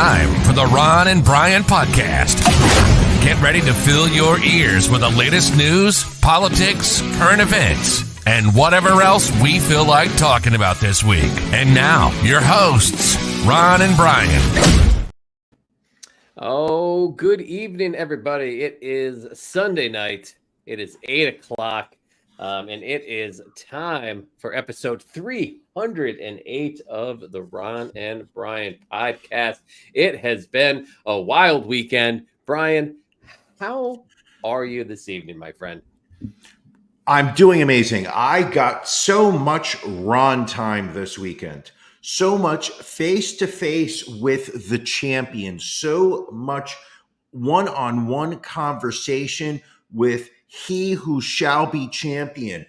time for the Ron and Brian podcast. Get ready to fill your ears with the latest news, politics, current events, and whatever else we feel like talking about this week. And now, your hosts, Ron and Brian. Oh, good evening, everybody. It is Sunday night. It is 8 o'clock, and it is time for episode 308 of the Ron and Brian podcast. It has been a wild weekend. Brian, how are you this evening, my friend? I'm doing amazing. I got so much Ron time this weekend. So much face-to-face with the champion. So much one-on-one conversation with he who shall be champion.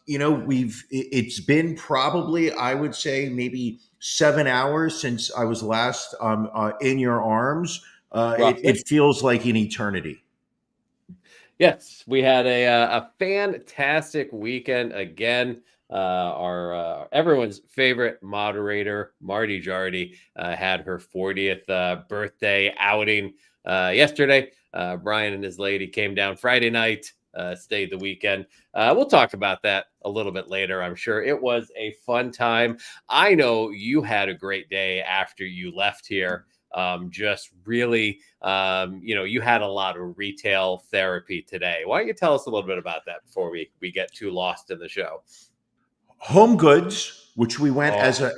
It's been probably, I would say, maybe 7 hours since I was last in your arms. It feels like an eternity. Yes, we had a fantastic weekend again. Our everyone's favorite moderator, Marty Jardy, had her 40th birthday outing yesterday. Brian and his lady came down Friday night, stayed the weekend. We'll talk about that a little bit later, I'm sure. It was a fun time. I know you had a great day after you left here. Just really, you had a lot of retail therapy today. Why don't you tell us a little bit about that before we get too lost in the show? Home Goods, which we went as a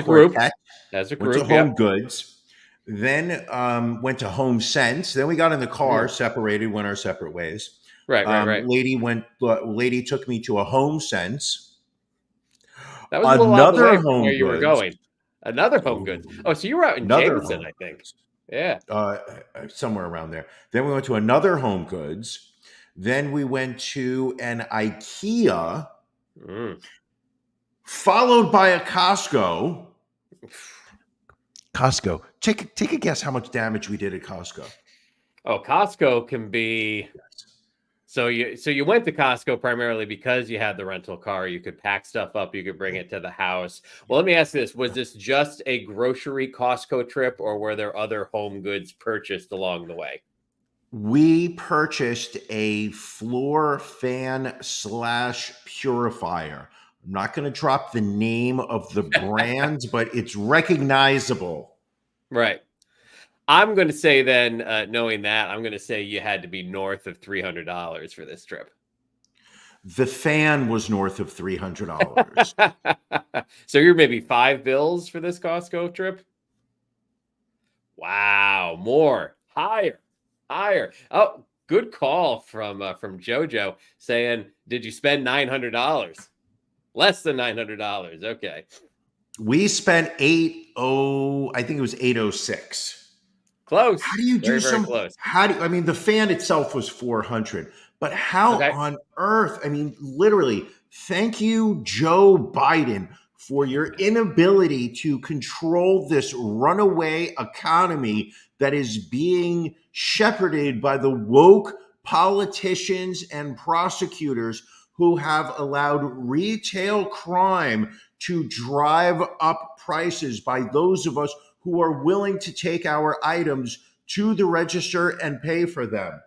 group, quartet, went to Home Goods, then went to Home Sense. Then we got in the car, separated, went our separate ways. Right. Lady took me to a Home Sense. That was another Home where you were going. Another Home Goods. Oh, so you were out in Jameson, I think. Yeah. Somewhere around there. Then we went to another Home Goods. Then we went to an IKEA, followed by a Costco. Costco. Take a guess how much damage we did at Costco. Oh, Costco can be... So you went to Costco primarily because you had the rental car. You could pack stuff up. You could bring it to the house. Well, let me ask you this. Was this just a grocery Costco trip, or were there other home goods purchased along the way? We purchased a floor fan / purifier. I'm not going to drop the name of the brand, but it's recognizable. Right. I'm going to say then, knowing that, I'm going to say you had to be north of $300 for this trip. The fan was north of $300. So you're maybe $5 for this Costco trip? Wow, more, higher. Oh, good call from JoJo saying, did you spend $900? Less than $900. Okay. We spent I think it was 806. Close. How do you do very close? The fan itself was 400, but how on earth? Literally, thank you, Joe Biden, for your inability to control this runaway economy that is being shepherded by the woke politicians and prosecutors who have allowed retail crime to drive up prices by those of us who are willing to take our items to the register and pay for them.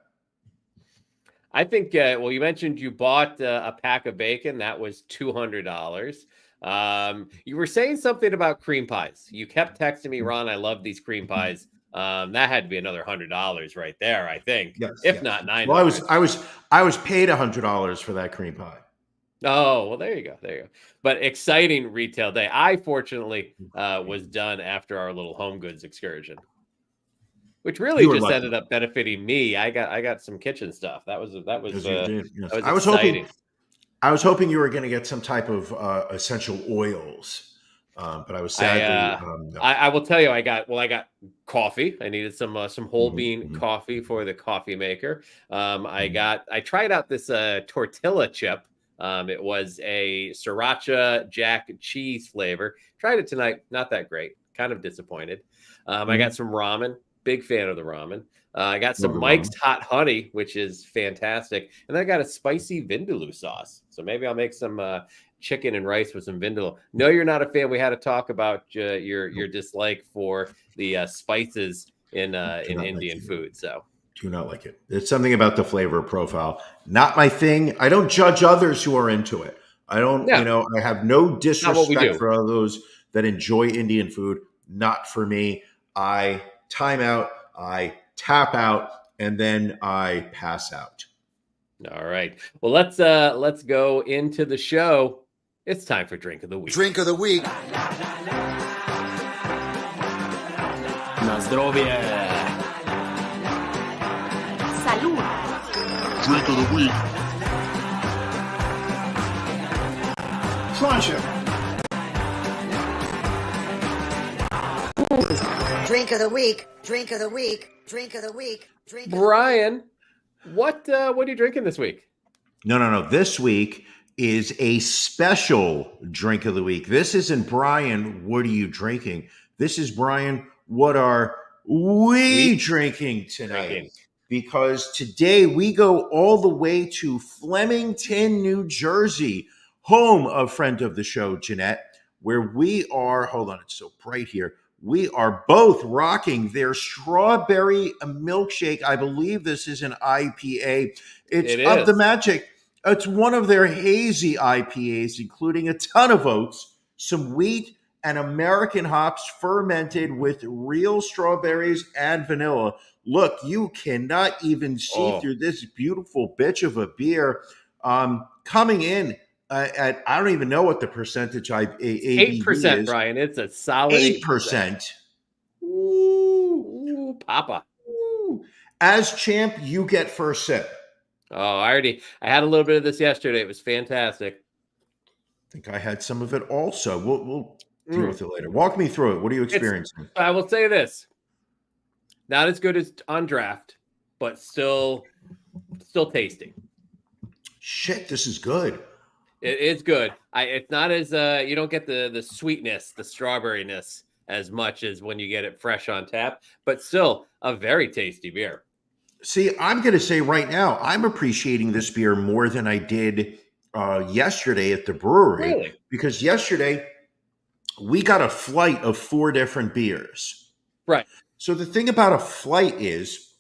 I think, you mentioned you bought a pack of bacon. That was $200. You were saying something about cream pies. You kept texting me, Ron, I love these cream pies. That had to be another $100 right there, I think. Yes, not $900. Well, I was paid $100 for that cream pie. Oh, well, there you go. But exciting retail day. I fortunately was done after our little Home Goods excursion, which really just lucky. Ended up benefiting me. I got some kitchen stuff. That was that was exciting. I was hoping you were going to get some type of essential oils, but I was sadly. No. I will tell you, I got coffee. I needed some whole bean coffee for the coffee maker. I tried out this tortilla chip. It was a sriracha jack cheese flavor. Tried it tonight. Not that great. Kind of disappointed. I got some ramen. Big fan of the ramen. I got Love some the Mike's ramen. hot honey, which is fantastic, and then I got a spicy vindaloo sauce. So maybe I'll make some chicken and rice with some vindaloo. No, you're not a fan. We had to talk about your dislike for the spices in Do not like Indian it. food. So Do not like it. There's something about the flavor profile. Not my thing. I don't judge others who are into it. I don't, no, I have no not what we disrespect do. for all those that enjoy Indian food. Not for me. I time out, I tap out, and then I pass out. All right. Well, let's go into the show. It's time for drink of the week. Drink of the week. Na zdrowie! Salud. Drink of the week. Sláinte. Drink of the week. Drink of the week. Drink of the week. Drink of the week. Brian, what are you drinking this week? No. This week is a special drink of the week. This isn't Brian, what are you drinking? This is Brian, what are we drinking tonight? Because today we go all the way to Flemington, New Jersey, home of friend of the show, Jeanette, where we are, hold on, it's so bright here. We are both rocking their strawberry milkshake. I believe this is an IPA. It's of the magic. It's one of their hazy IPAs, including a ton of oats, some wheat, and American hops fermented with real strawberries and vanilla. Look, you cannot even see through this beautiful bitch of a beer. Coming in at, I don't even know what the percentage ABV 8%, is. Brian. It's a solid 8%. Ooh, Papa. Ooh. As champ, you get first sip. Oh, I had a little bit of this yesterday. It was fantastic. I think I had some of it also. We'll deal with it later. Walk me through it. What are you experiencing? I will say this. Not as good as on draft, but still tasty. Shit, this is good. It's good. It's not as you don't get the sweetness, the strawberryness as much as when you get it fresh on tap, but still a very tasty beer. See, I'm going to say right now, I'm appreciating this beer more than I did yesterday at the brewery. Really? Because yesterday we got a flight of 4 different beers. Right. So the thing about a flight is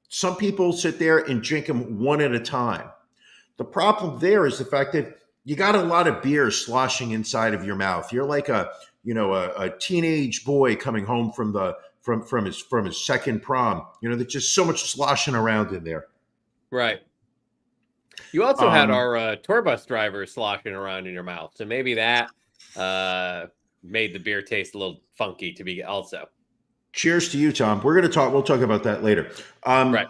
some people sit there and drink them one at a time. The problem there is the fact that you got a lot of beer sloshing inside of your mouth. You're like a teenage boy coming home from his second prom. There's just so much sloshing around in there. Right. You also had our tour bus driver sloshing around in your mouth, so maybe that made the beer taste a little funky to be also. Cheers to you, Tom. We'll talk about that later. Right.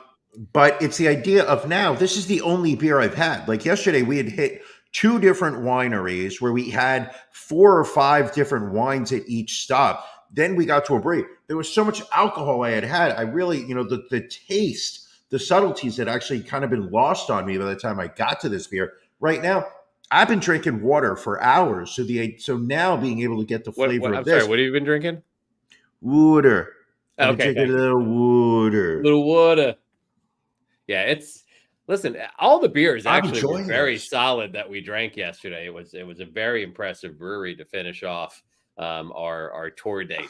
But it's the idea of now, this is the only beer I've had. Like yesterday, we had hit 2 different wineries where we had 4 or 5 different wines at each stop. Then we got to a brewery. There was so much alcohol I had. I really, the taste, the subtleties had actually kind of been lost on me by the time I got to this beer. Right now, I've been drinking water for hours. So now being able to get the flavor of this. Sorry, what have you been drinking? Water. I've been Okay, drinking a little water. Little water. Yeah, listen, all the beers I'm actually were enjoying very this. solid that we drank yesterday. It was a very impressive brewery to finish off our tour date.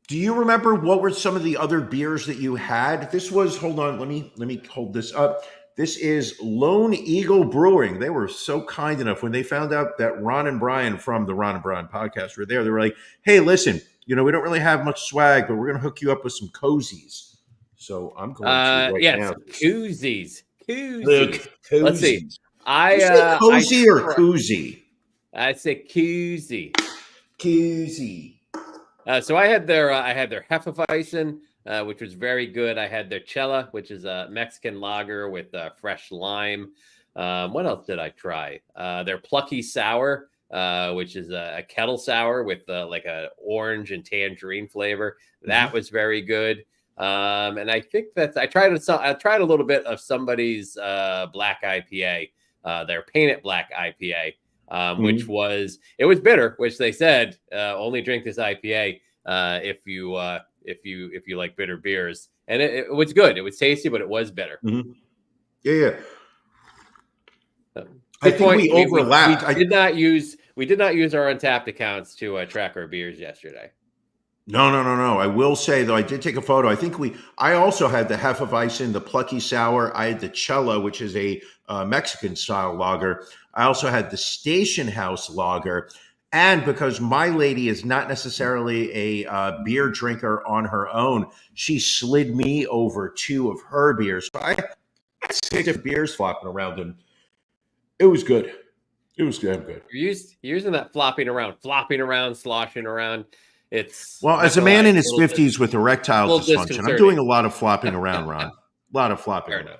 Do you remember what were some of the other beers that you had? This was, hold on, let me hold this up. This is Lone Eagle Brewing. They were so kind enough when they found out that Ron and Brian from the Ron and Brian podcast were there. They were like, hey, listen, we don't really have much swag, but we're going to hook you up with some cozies. So I'm going to now. Koozies. Look, koozies. Let's see. Cozy or koozie? I say koozie. Koozie. So I had their Hefeweizen, which was very good. I had their Chela, which is a Mexican lager with fresh lime. What else did I try? Their Plucky Sour, which is a kettle sour with like a orange and tangerine flavor. That was very good. And I think I tried a little bit of somebody's black IPA, their Paint It Black IPA, which was bitter, which they said only drink this IPA if you if you like bitter beers. And it was good. It was tasty, but it was bitter. Mm-hmm. Yeah. Good I think point. we overlapped. We did not use our Untapped accounts to track our beers yesterday. No. I will say though, I did take a photo. I also had the Hefeweizen, the Plucky Sour. I had the Chela, which is a Mexican style lager. I also had the Station House lager. And because my lady is not necessarily a beer drinker on her own, she slid me over 2 of her beers. So I had 6 different beers flopping around, and it was good. It was damn good. You're using that flopping around, sloshing around. It's Well, as a man in his 50s with erectile dysfunction, I'm doing a lot of flopping around, Ron. A lot of flopping around.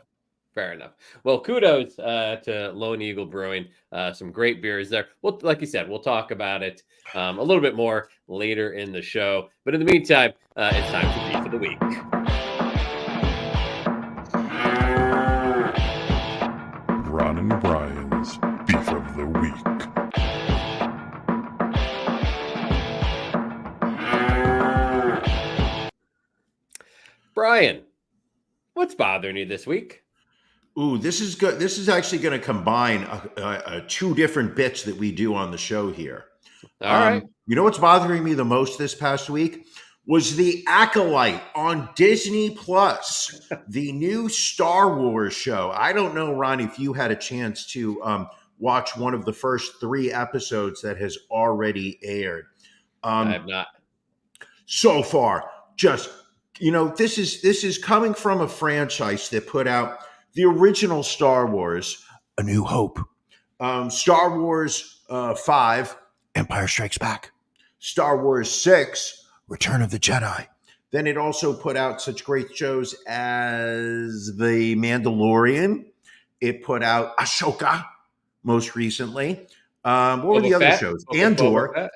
Fair enough. Well, kudos to Lone Eagle Brewing. Some great beers there. Well, like you said, we'll talk about it a little bit more later in the show. But in the meantime, it's time for Beef of the Week. Ron and Brian's Beef of the Week. Brian, what's bothering you this week? Ooh, this is good. This is actually going to combine 2 different bits that we do on the show here. All right. You know what's bothering me the most this past week was The Acolyte on Disney Plus, the new Star Wars show. I don't know, Ron, if you had a chance to watch one of the first 3 episodes that has already aired. I have not. So far, just this is coming from a franchise that put out the original Star Wars, A New Hope, Star Wars 5, Empire Strikes Back, Star Wars 6, Return of the Jedi. Then it also put out such great shows as The Mandalorian. It put out Ahsoka most recently. What were the other shows? Andor.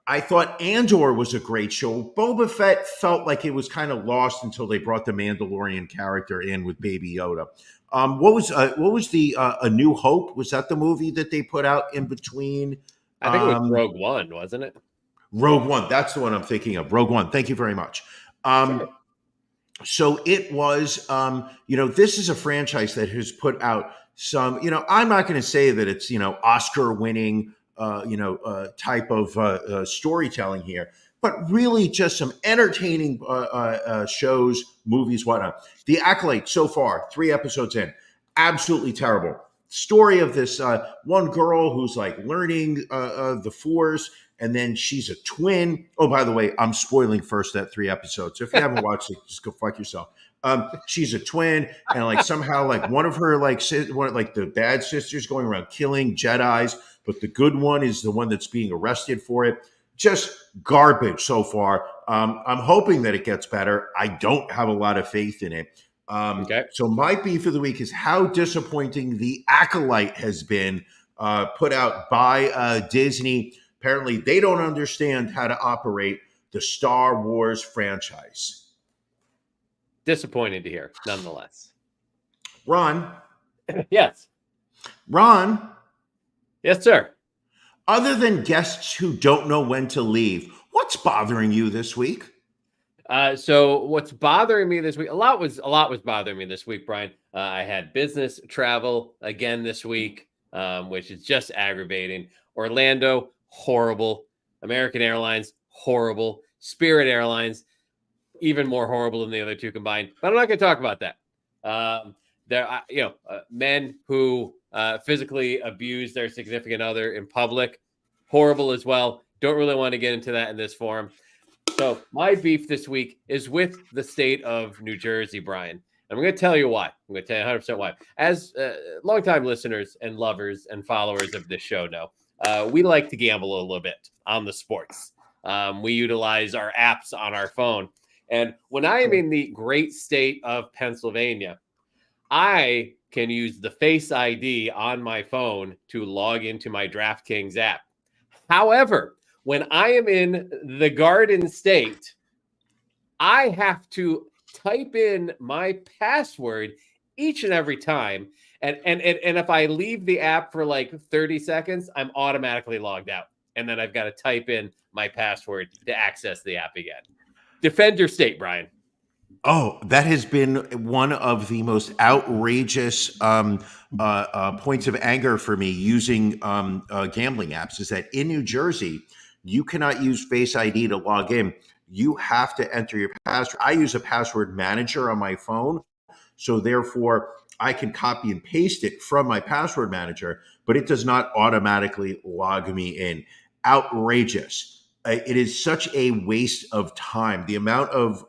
I thought Andor was a great show. Boba Fett felt like it was kind of lost until they brought the Mandalorian character in with Baby Yoda. What was the A New Hope? Was that the movie that they put out in between? I think it was Rogue One, wasn't it? Rogue One. That's the one I'm thinking of. Rogue One. Thank you very much. Sure. So it was, this is a franchise that has put out some, I'm not going to say that it's, Oscar winning, type of storytelling here, but really just some entertaining shows, movies, whatnot. The Acolyte so far, 3 episodes in, absolutely terrible. Story of this one girl who's like learning the Force, and then she's a twin. Oh, by the way, I'm spoiling first that 3 episodes. So if you haven't watched it, just go fuck yourself. She's a twin, and like somehow like one of her like the bad sisters going around killing Jedis, but the good one is the one that's being arrested for it. Just garbage so far. I'm hoping that it gets better. I don't have a lot of faith in it. Okay. So my beef of the week is how disappointing The Acolyte has been put out by Disney. Apparently, they don't understand how to operate the Star Wars franchise. Disappointed to hear, nonetheless. Ron? Yes. Ron? Yes, sir. Other than guests who don't know when to leave, what's bothering you this week? So what's bothering me this week? A lot was bothering me this week, Brian. I had business travel again this week, which is just aggravating. Orlando, horrible. American Airlines, horrible. Spirit Airlines, even more horrible than the other 2 combined. But I'm not going to talk about that. Men who physically abuse their significant other in public, horrible as well. Don't really want to get into that in this forum. So my beef this week is with the state of New Jersey, Brian. I'm going to tell you why. I'm going to tell you 100% why. As longtime listeners and lovers and followers of this show know, we like to gamble a little bit on the sports. We utilize our apps on our phone. And when I am in the great state of Pennsylvania, I can use the Face ID on my phone to log into my DraftKings app. However, when I am in the Garden State, I have to type in my password each and every time. And if I leave the app for like 30 seconds, I'm automatically logged out. And then I've got to type in my password to access the app again. Defend your state, Brian. Oh, that has been one of the most outrageous points of anger for me using gambling apps. Is that in New Jersey, you cannot use Face ID to log in. You have to enter your password. I use a password manager on my phone, so therefore I can copy and paste it from my password manager, but it does not automatically log me in. Outrageous. It is such a waste of time. The amount of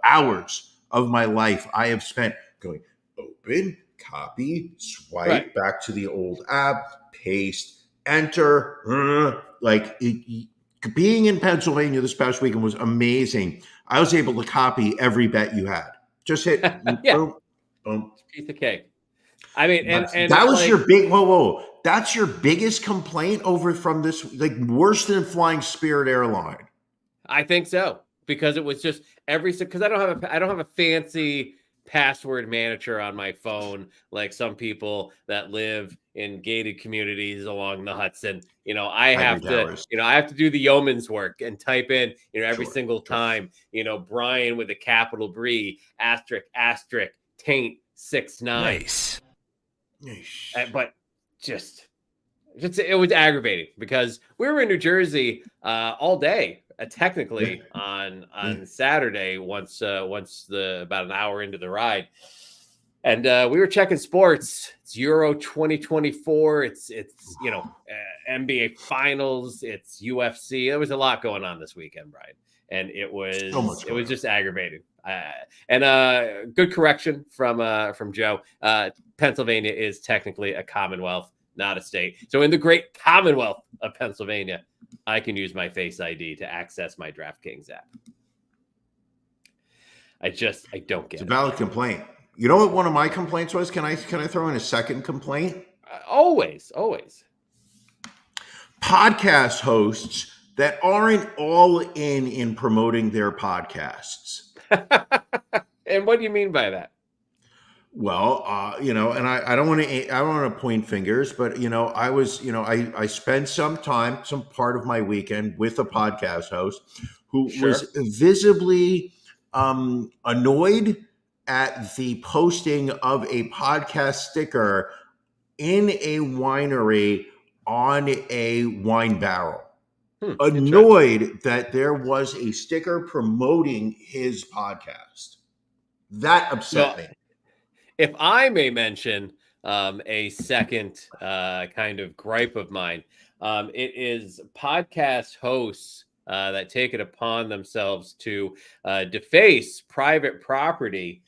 hours of my life I have spent going open, copy, swipe back to the old app, paste, enter. Being in Pennsylvania this past weekend was amazing. I was able to copy every bet you had. Just hit boom, boom. Piece of cake. I mean, and that was like, your big whoa. That's your biggest complaint over from this, like worse than flying Spirit airline. I think so, because it was just because I don't have a fancy password manager on my phone like some people that live in gated communities along the Hudson. I have to do the yeoman's work and type in, every single time, Brian with a capital Bree, asterisk, taint 69. Nice. But it was aggravating because we were in New Jersey all day. Technically on Saturday, once about an hour into the ride, and we were checking sports. It's Euro 2024. It's NBA Finals. It's UFC. There was a lot going on this weekend, Brian, and it was just aggravating. And good correction from Joe. Pennsylvania is technically a commonwealth, not a state. So in the great Commonwealth of Pennsylvania, I can use my Face ID to access my DraftKings app. I don't get it. It's a valid complaint. You know what one of my complaints was? Can I throw in a second complaint? Always. Podcast hosts that aren't all in promoting their podcasts. And what do you mean by that? Well, and I don't want to point fingers, but I spent some part of my weekend with a podcast host who was visibly annoyed at the posting of a podcast sticker in a winery on a wine barrel. Annoyed that there was a sticker promoting his podcast. That upset me. If I may mention a second kind of gripe of mine, it is podcast hosts that take it upon themselves to deface private property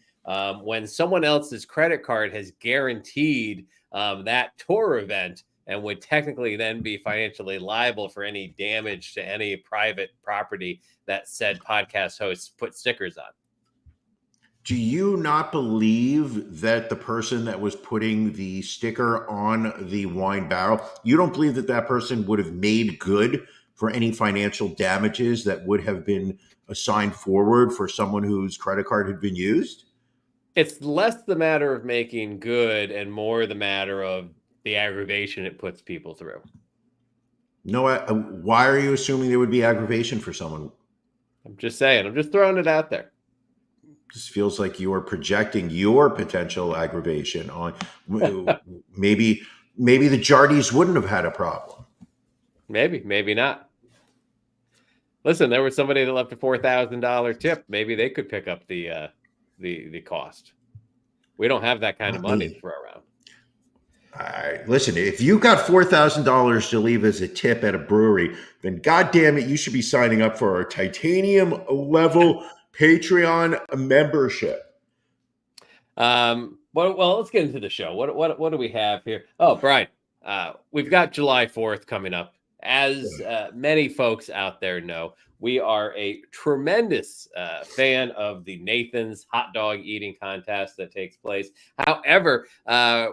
when someone else's credit card has guaranteed that tour event and would technically then be financially liable for any damage to any private property that said podcast hosts put stickers on. Do you not believe that the person that was putting the sticker on the wine barrel, you don't believe that person would have made good for any financial damages that would have been assigned forward for someone whose credit card had been used? It's less the matter of making good and more the matter of the aggravation it puts people through. No, why are you assuming there would be aggravation for someone? I'm just saying. I'm just throwing it out there. This feels like you are projecting your potential aggravation on maybe the Jardis wouldn't have had a problem. Maybe not. Listen, there was somebody that left a $4,000 tip. Maybe they could pick up the cost. We don't have that kind of money to throw around. All right, listen, if you got $4,000 to leave as a tip at a brewery, then goddamn it, you should be signing up for our titanium level Patreon membership. Well, let's get into the show. What do we have here? Oh, Brian, we've got July 4th coming up. As many folks out there know, we are a tremendous fan of the Nathan's hot dog eating contest that takes place. However,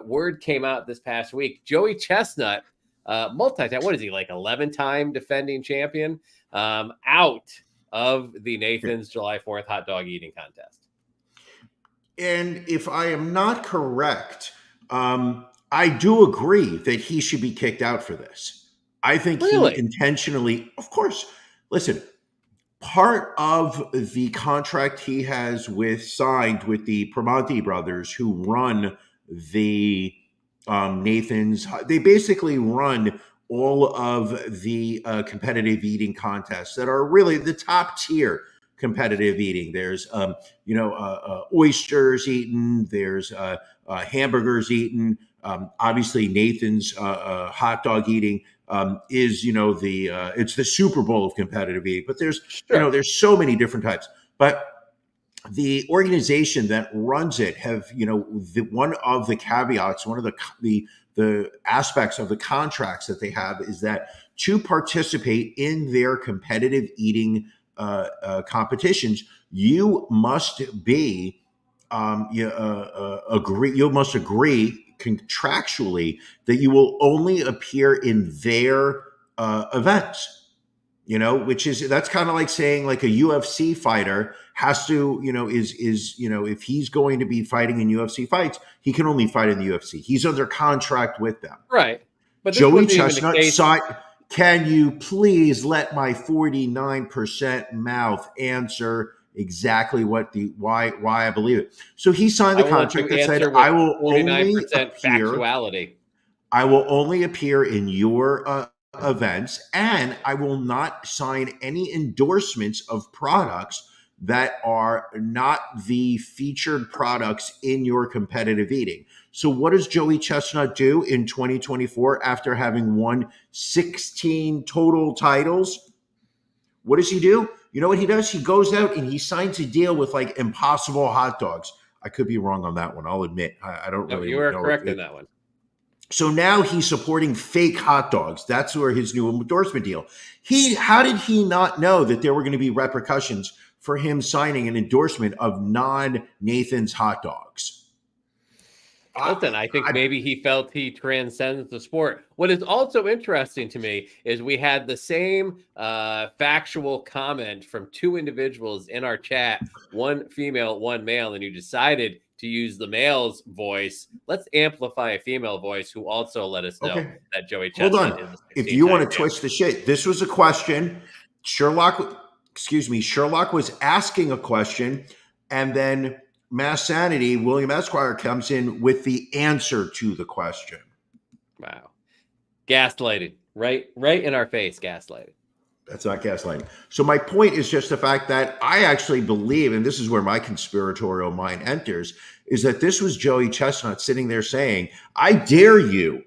word came out this past week. Joey Chestnut, multi-time, what is he, like 11-time defending champion, out of the Nathan's July 4th hot dog eating contest. And if I am not correct, I do agree that he should be kicked out for this. I think he intentionally, of course, listen, part of the contract he has signed with the Primanti brothers, who run the Nathan's. They basically run all of the competitive eating contests that are really the top tier competitive eating. There's oysters eaten. There's hamburgers eaten. Obviously, Nathan's hot dog eating is it's the Super Bowl of competitive eating. But Sure. there's so many different types. But the organization that runs it have one of the caveats, one of the aspects of the contracts that they have is that to participate in their competitive eating competitions, you must be you must agree contractually that you will only appear in their events. That's kind of like saying like a UFC fighter has to, if he's going to be fighting in UFC fights, he can only fight in the UFC. He's under contract with them. Right. But this Joey wasn't even the Chestnut case. Can you please let my 49% mouth answer exactly why I believe it? So he signed the contract that said, I will only 49% factuality. I will only appear in your events, and I will not sign any endorsements of products that are not the featured products in your competitive eating. So what does Joey Chestnut do in 2024 after having won 16 total titles? What does he do? You know what he does? He goes out and he signs a deal with like Impossible Hot Dogs. I could be wrong on that one. I'll admit. I don't really know. You are correct in that one. So now he's supporting fake hot dogs. That's where his new endorsement deal. How did he not know that there were going to be repercussions for him signing an endorsement of non-Nathan's hot dogs? Listen, I think maybe he felt he transcends the sport. What is also interesting to me is we had the same factual comment from two individuals in our chat, one female, one male, and you decided to use the male's voice. Let's amplify a female voice who also let us know that Joey Chestnut is the 16-time If you want to champion. twist the shit, this was a question. Sherlock was asking a question, and then Mass Sanity, William Esquire, comes in with the answer to the question. Wow. Gaslighting. Right in our face, gaslighting. That's not gaslighting. So my point is just the fact that I actually believe, and this is where my conspiratorial mind enters, is that this was Joey Chestnut sitting there saying, I dare you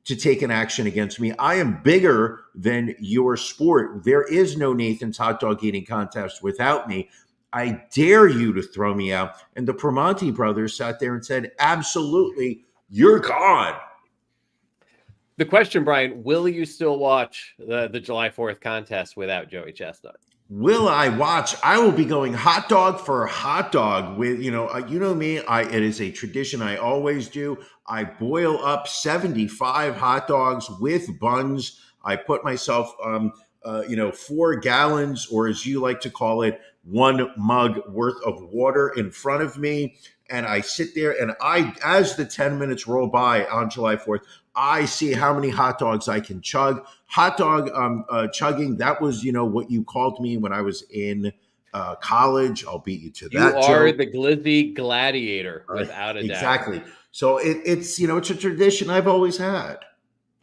to take an action against me. I am bigger than your sport. There is no Nathan's hot dog eating contest without me. I dare you to throw me out. And the Primanti brothers sat there and said, absolutely, you're gone. The question, Brian, will you still watch the July 4th contest without Joey Chestnut? Will I watch? I will be going hot dog for hot dog with, you know me, it is a tradition I always do. I boil up 75 hot dogs with buns. I put myself, 4 gallons, or as you like to call it, 1 mug worth of water in front of me. And I sit there and as the 10 minutes roll by on July 4th, I see how many hot dogs I can chug. Hot dog chugging, that was, what you called me when I was in college. I'll beat you to that. You are the Glizzy Gladiator, without a doubt. Exactly. So it's a tradition I've always had.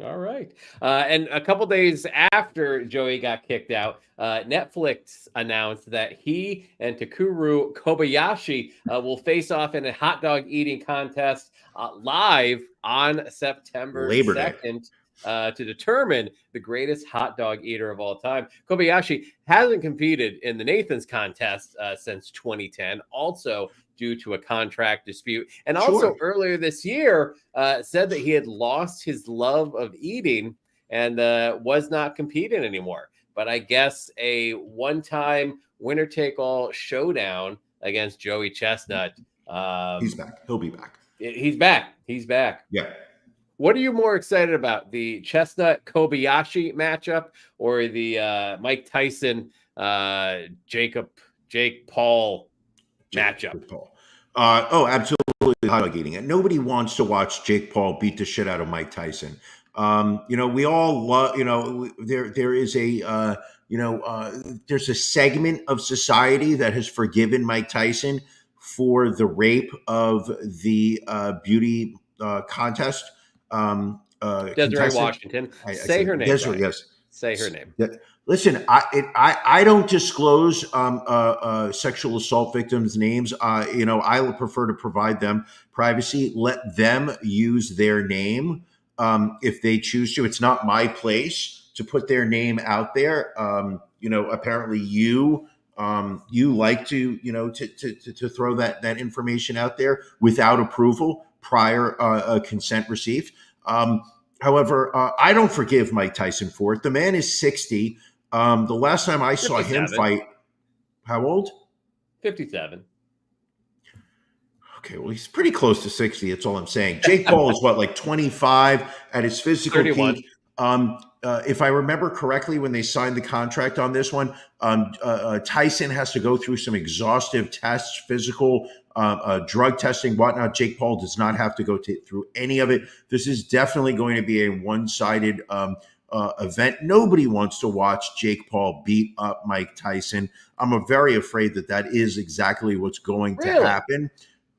All right. And a couple days after Joey got kicked out, Netflix announced that he and Takuru Kobayashi will face off in a hot dog eating contest live on September 2nd to determine the greatest hot dog eater of all time. Kobayashi hasn't competed in the Nathan's contest since 2010, also due to a contract dispute. And also earlier this year said that he had lost his love of eating and was not competing anymore. But I guess a one-time winner-take-all showdown against Joey Chestnut. He's back. He'll be back. He's back. He's back. Yeah. What are you more excited about, the Chestnut Kobayashi matchup or the Mike Tyson Jake Paul matchup? Paul. Absolutely hot dog eating. And nobody wants to watch Jake Paul beat the shit out of Mike Tyson. We all love, there is a there's a segment of society that has forgiven Mike Tyson for the rape of the beauty contest Desiree contestant. Washington. I Say said her name, Desiree, Brian. yes. Say her name. Listen, I don't disclose sexual assault victims' names. I would prefer to provide them privacy. Let them use their name if they choose to. It's not my place to put their name out there. Apparently you like to throw that information out there without approval prior consent received. However, I don't forgive Mike Tyson for it. The man is 60. The last time I saw him 57. fight, how old? 57. Okay, well, he's pretty close to 60. That's all I'm saying. Jake Paul is what, like 25 at his physical 31. peak. If I remember correctly, when they signed the contract on this one, Tyson has to go through some exhaustive tests, physical, drug testing, whatnot. Jake Paul does not have to go through any of it. This is definitely going to be a one-sided event. Nobody wants to watch Jake Paul beat up Mike Tyson. I'm very afraid that is exactly what's going to happen.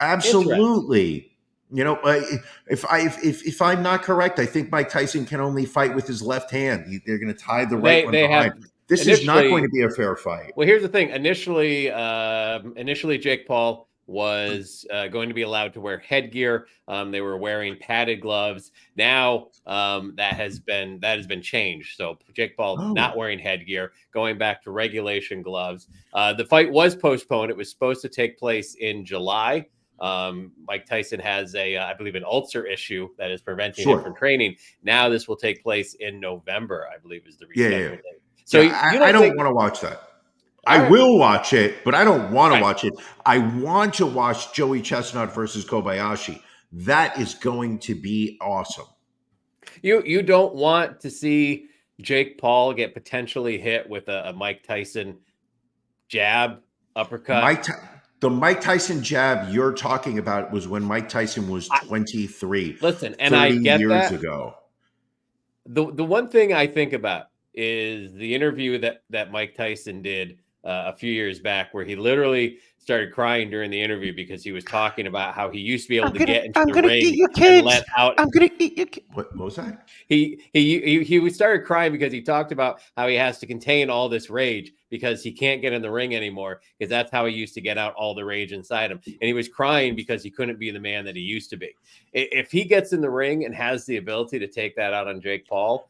Absolutely. If I'm not correct, I think Mike Tyson can only fight with his left hand. They're going to tie the right one behind. This is not going to be a fair fight. Well, here's the thing. Initially, Jake Paul was going to be allowed to wear headgear. They were wearing padded gloves. Now that has been changed. So Jake Paul not wearing headgear, going back to regulation gloves. The fight was postponed. It was supposed to take place in July. Mike Tyson has I believe an ulcer issue that is preventing him from training. Now this will take place in November, I believe is the rescheduled date. So I don't want to watch that. I will watch it, but I don't want to watch it. I want to watch Joey Chestnut versus Kobayashi. That is going to be awesome. You don't want to see Jake Paul get potentially hit with a Mike Tyson jab, uppercut. The Mike Tyson jab you're talking about was when Mike Tyson was 23. Listen, and I get years that. Ago. The one thing I think about is the interview that Mike Tyson did a few years back, where he literally started crying during the interview because he was talking about how he used to be able to get into the ring and let out. I'm gonna eat your kids. What was that? He started crying because he talked about how he has to contain all this rage because he can't get in the ring anymore, because that's how he used to get out all the rage inside him. And he was crying because he couldn't be the man that he used to be. If he gets in the ring and has the ability to take that out on Jake Paul,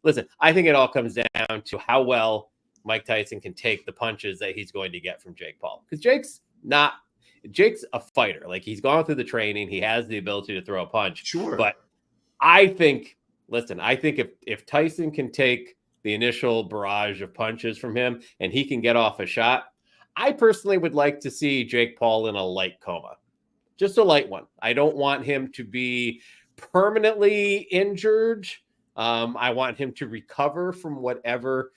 listen, I think it all comes down to how well Mike Tyson can take the punches that he's going to get from Jake Paul. Because Jake's a fighter. Like, he's gone through the training. He has the ability to throw a punch. Sure. But I think if Tyson can take the initial barrage of punches from him and he can get off a shot, I personally would like to see Jake Paul in a light coma. Just a light one. I don't want him to be permanently injured. I want him to recover from whatever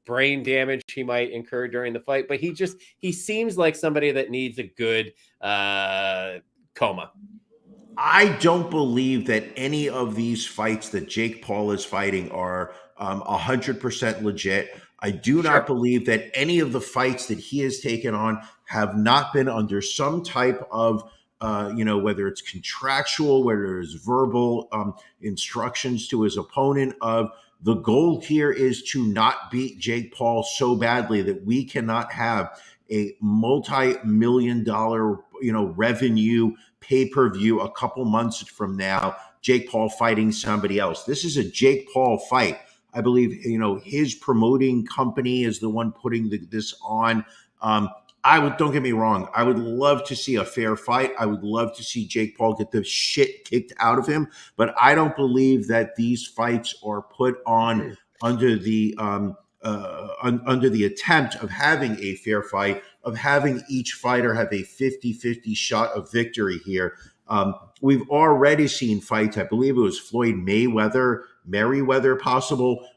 brain damage he might incur during the fight. But he seems like somebody that needs a good coma. I don't believe that any of these fights that Jake Paul is fighting are 100% legit. I do not believe that any of the fights that he has taken on have not been under some type of whether it's contractual, whether it's verbal instructions to his opponent of the goal here is to not beat Jake Paul so badly that we cannot have a multi-million-dollar, revenue pay-per-view a couple months from now, Jake Paul fighting somebody else. This is a Jake Paul fight. I believe, his promoting company is the one putting this on. Don't get me wrong, I would love to see a fair fight. I would love to see Jake Paul get the shit kicked out of him, but I don't believe that these fights are put on under the attempt of having a fair fight, of having each fighter have a 50-50 shot of victory here. We've already seen fights, I believe it was Floyd Mayweather possible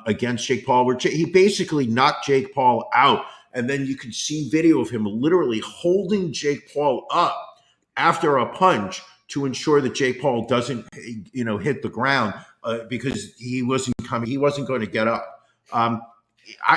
against Jake Paul, where he basically knocked Jake Paul out. And then you can see video of him literally holding Jake Paul up after a punch to ensure that Jake Paul doesn't, hit the ground because he wasn't coming. He wasn't going to get up.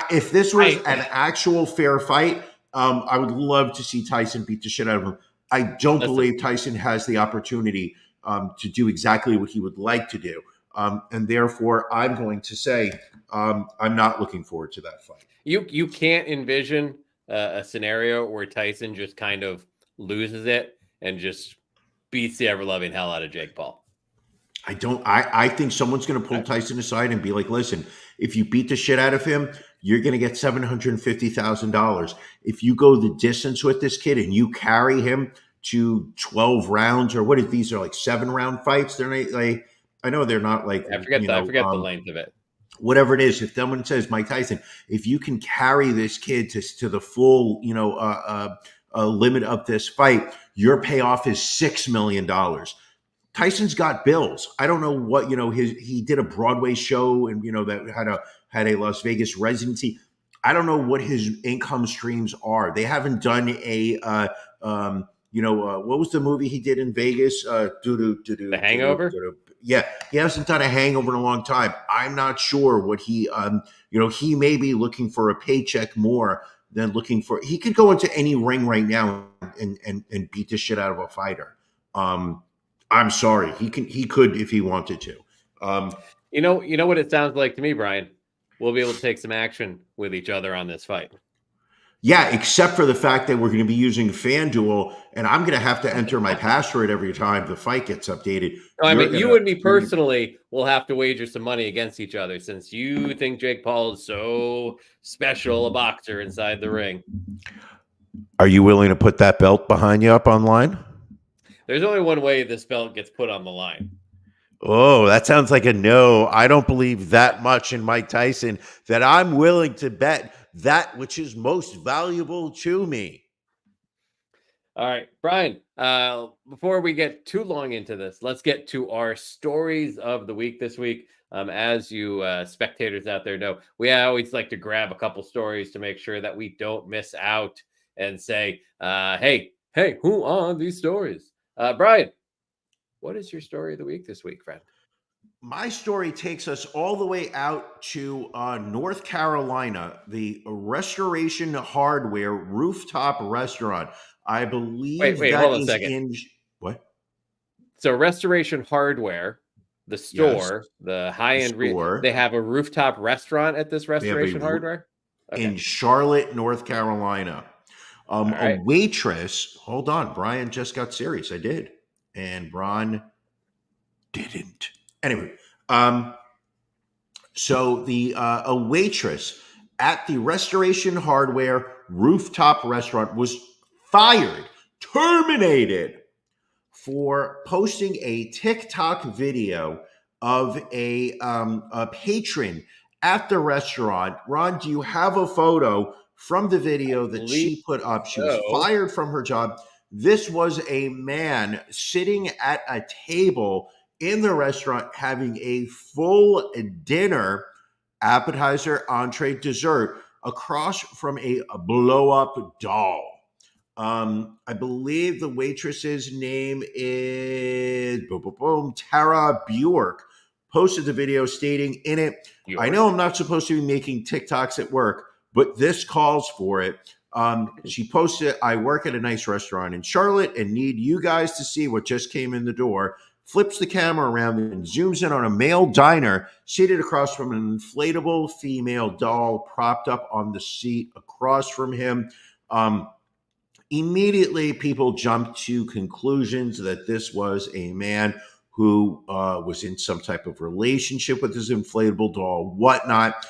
If this was an actual fair fight, I would love to see Tyson beat the shit out of him. I don't believe Tyson has the opportunity to do exactly what he would like to do. And therefore, I'm going to say I'm not looking forward to that fight. You can't envision a scenario where Tyson just kind of loses it and just beats the ever-loving hell out of Jake Paul. I think someone's going to pull Tyson aside and be like, listen, if you beat the shit out of him, you're going to get $750,000. If you go the distance with this kid and you carry him to 12 rounds, or what if these are like 7-round fights? They're not, like, I know they're not like, I forget the length of it. Whatever it is, if someone says, Mike Tyson, if you can carry this kid to the full, limit of this fight, your payoff is $6 million. Tyson's got bills. I don't know what, he did a Broadway show and, that had a Las Vegas residency. I don't know what his income streams are. They haven't done what was the movie he did in Vegas? The Hangover? Yeah, he hasn't done a Hangover in a long time. I'm not sure what he may be looking for a paycheck more than he could go into any ring right now and beat the shit out of a fighter. I'm sorry. He could if he wanted to. You know what it sounds like to me, Brian? We'll be able to take some action with each other on this fight. Yeah, except for the fact that we're going to be using FanDuel, and I'm going to have to enter my password every time the fight gets updated. No, I mean, you and me personally will have to wager some money against each other since you think Jake Paul is so special a boxer inside the ring. Are you willing to put that belt behind you up online? There's only one way this belt gets put on the line. Oh, that sounds like a no. I don't believe that much in Mike Tyson that I'm willing to bet that which is most valuable to me. All right, Brian, before we get too long into this, let's get to our stories of the week this week. As you spectators out there know, we always like to grab a couple stories to make sure that we don't miss out and say, hey, who are these stories? Brian, what is your story of the week this week, friend? My story takes us all the way out to North Carolina, the Restoration Hardware rooftop restaurant. I believe wait, that hold on a is second. in what? So Restoration Hardware, the store, the high-end store, they have a rooftop restaurant at this Restoration Hardware? Okay. In Charlotte, North Carolina. Right. A waitress, hold on, Brian just got serious. I did. And Bron didn't. Anyway, so a waitress at the Restoration Hardware rooftop restaurant was fired, terminated for posting a TikTok video of a patron at the restaurant. Ron, do you have a photo from the video that she put up? She was fired from her job. This was a man sitting at a table in the restaurant having a full dinner, appetizer, entree, dessert, across from a blow-up doll. I believe the waitress's name is Tara Bjork. Posted the video stating in it, I know I'm not supposed to be making TikToks at work, but this calls for it. She posted, I work at a nice restaurant in Charlotte and need you guys to see what just came in the door. Flips the camera around and zooms in on a male diner seated across from an inflatable female doll propped up on the seat across from him. Immediately, people jumped to conclusions that this was a man who was in some type of relationship with his inflatable doll, whatnot.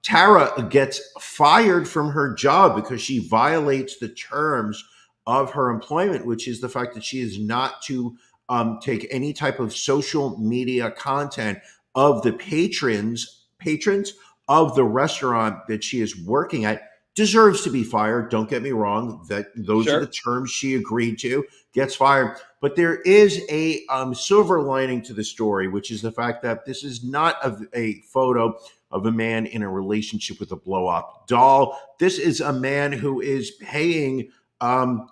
Tara gets fired from her job because she violates the terms of her employment, which is the fact that she is not to take any type of social media content of the patrons of the restaurant that she is working at. Deserves to be fired. Don't get me wrong. Those are the terms she agreed to. Gets fired. But there is a silver lining to the story, which is the fact that this is not a photo of a man in a relationship with a blow-up doll. This is a man who is paying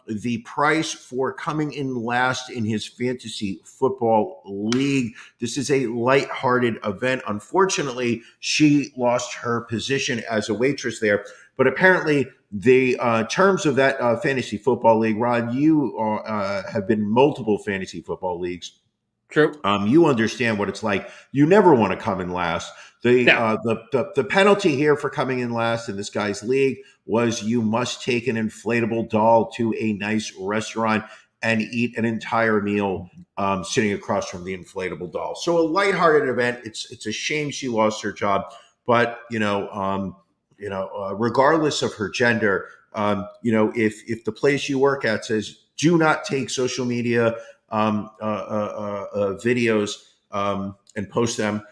the price for coming in last in his fantasy football league. This is a lighthearted event. Unfortunately, she lost her position as a waitress there. But apparently, the terms of that fantasy football league, Ron, you have been in multiple fantasy football leagues. True. You understand what it's like. You never want to come in last. The penalty here for coming in last in this guy's league was you must take an inflatable doll to a nice restaurant and eat an entire meal sitting across from the inflatable doll. So a lighthearted event. It's a shame she lost her job, but regardless of her gender, if the place you work at says do not take social media videos and post them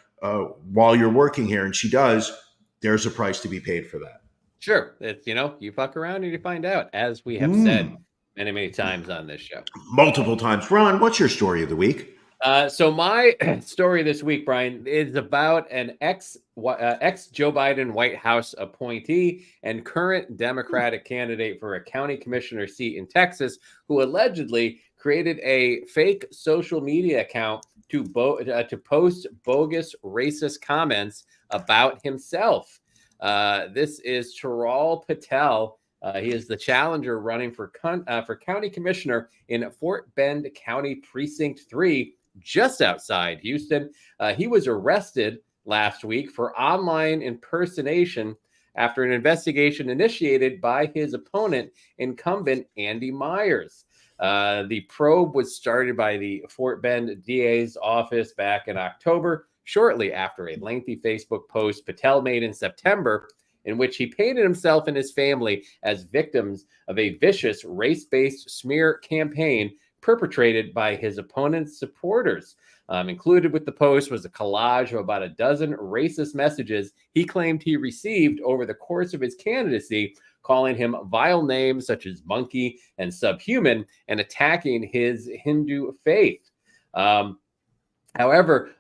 while you're working here, and she does, there's a price to be paid for that. Sure. It's, you fuck around and you find out, as we have said many, many times on this show. Multiple times. Ron, what's your story of the week? So my story this week, Brian, is about an ex Joe Biden White House appointee and current Democratic candidate for a county commissioner seat in Texas, who allegedly created a fake social media account to post bogus racist comments about himself. This is Chiral Patel. He is the challenger running for county commissioner in Fort Bend County Precinct 3, just outside Houston. He was arrested last week for online impersonation after an investigation initiated by his opponent, incumbent Andy Myers. The probe was started by the Fort Bend DA's office back in October, shortly after a lengthy Facebook post Patel made in September, in which he painted himself and his family as victims of a vicious race-based smear campaign perpetrated by his opponent's supporters. Included with the post was a collage of about a dozen racist messages he claimed he received over the course of his candidacy, calling him vile names such as monkey and subhuman, and attacking his Hindu faith. However,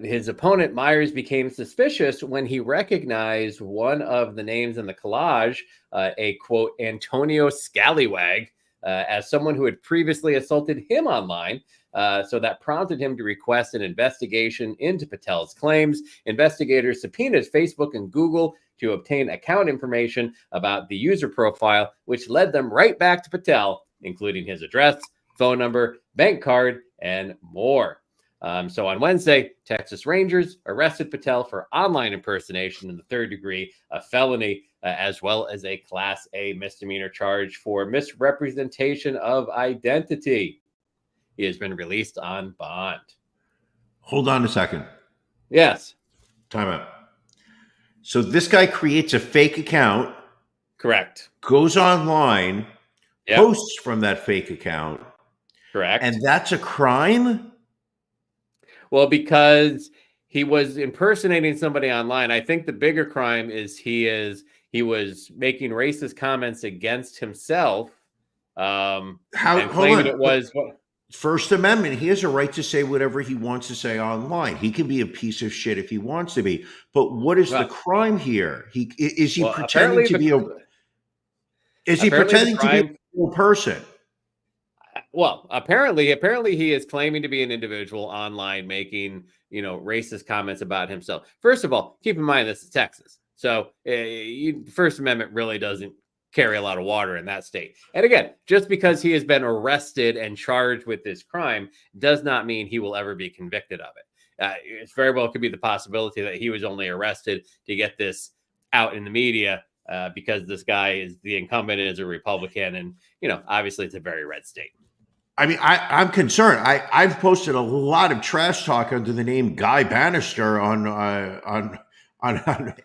his opponent, Myers, became suspicious when he recognized one of the names in the collage, a, quote, Antonio Scallywag, as someone who had previously assaulted him online. So that prompted him to request an investigation into Patel's claims. Investigators subpoenaed Facebook and Google to obtain account information about the user profile, which led them right back to Patel, including his address, phone number, bank card, and more. So on Wednesday, Texas Rangers arrested Patel for online impersonation in the third degree, a felony, as well as a Class A misdemeanor charge for misrepresentation of identity. He has been released on bond. Hold on a second. Yes. Time out. So this guy creates a fake account. Correct. Goes online, posts from that fake account. Correct. And that's a crime? Well, because he was impersonating somebody online. I think the bigger crime is he was making racist comments against himself. And claiming it was First Amendment. He has a right to say whatever he wants to say online. He can be a piece of shit if he wants to be. But what is the crime here? Is he pretending to be a real person? Well, apparently he is claiming to be an individual online making, racist comments about himself. First of all, keep in mind this is Texas. So First Amendment really doesn't carry a lot of water in that state. And again, just because he has been arrested and charged with this crime does not mean he will ever be convicted of it. It very well could be the possibility that he was only arrested to get this out in the media because this guy is the incumbent and is a Republican. And, obviously it's a very red state. I mean, I'm concerned. I've posted a lot of trash talk under the name Guy Bannister on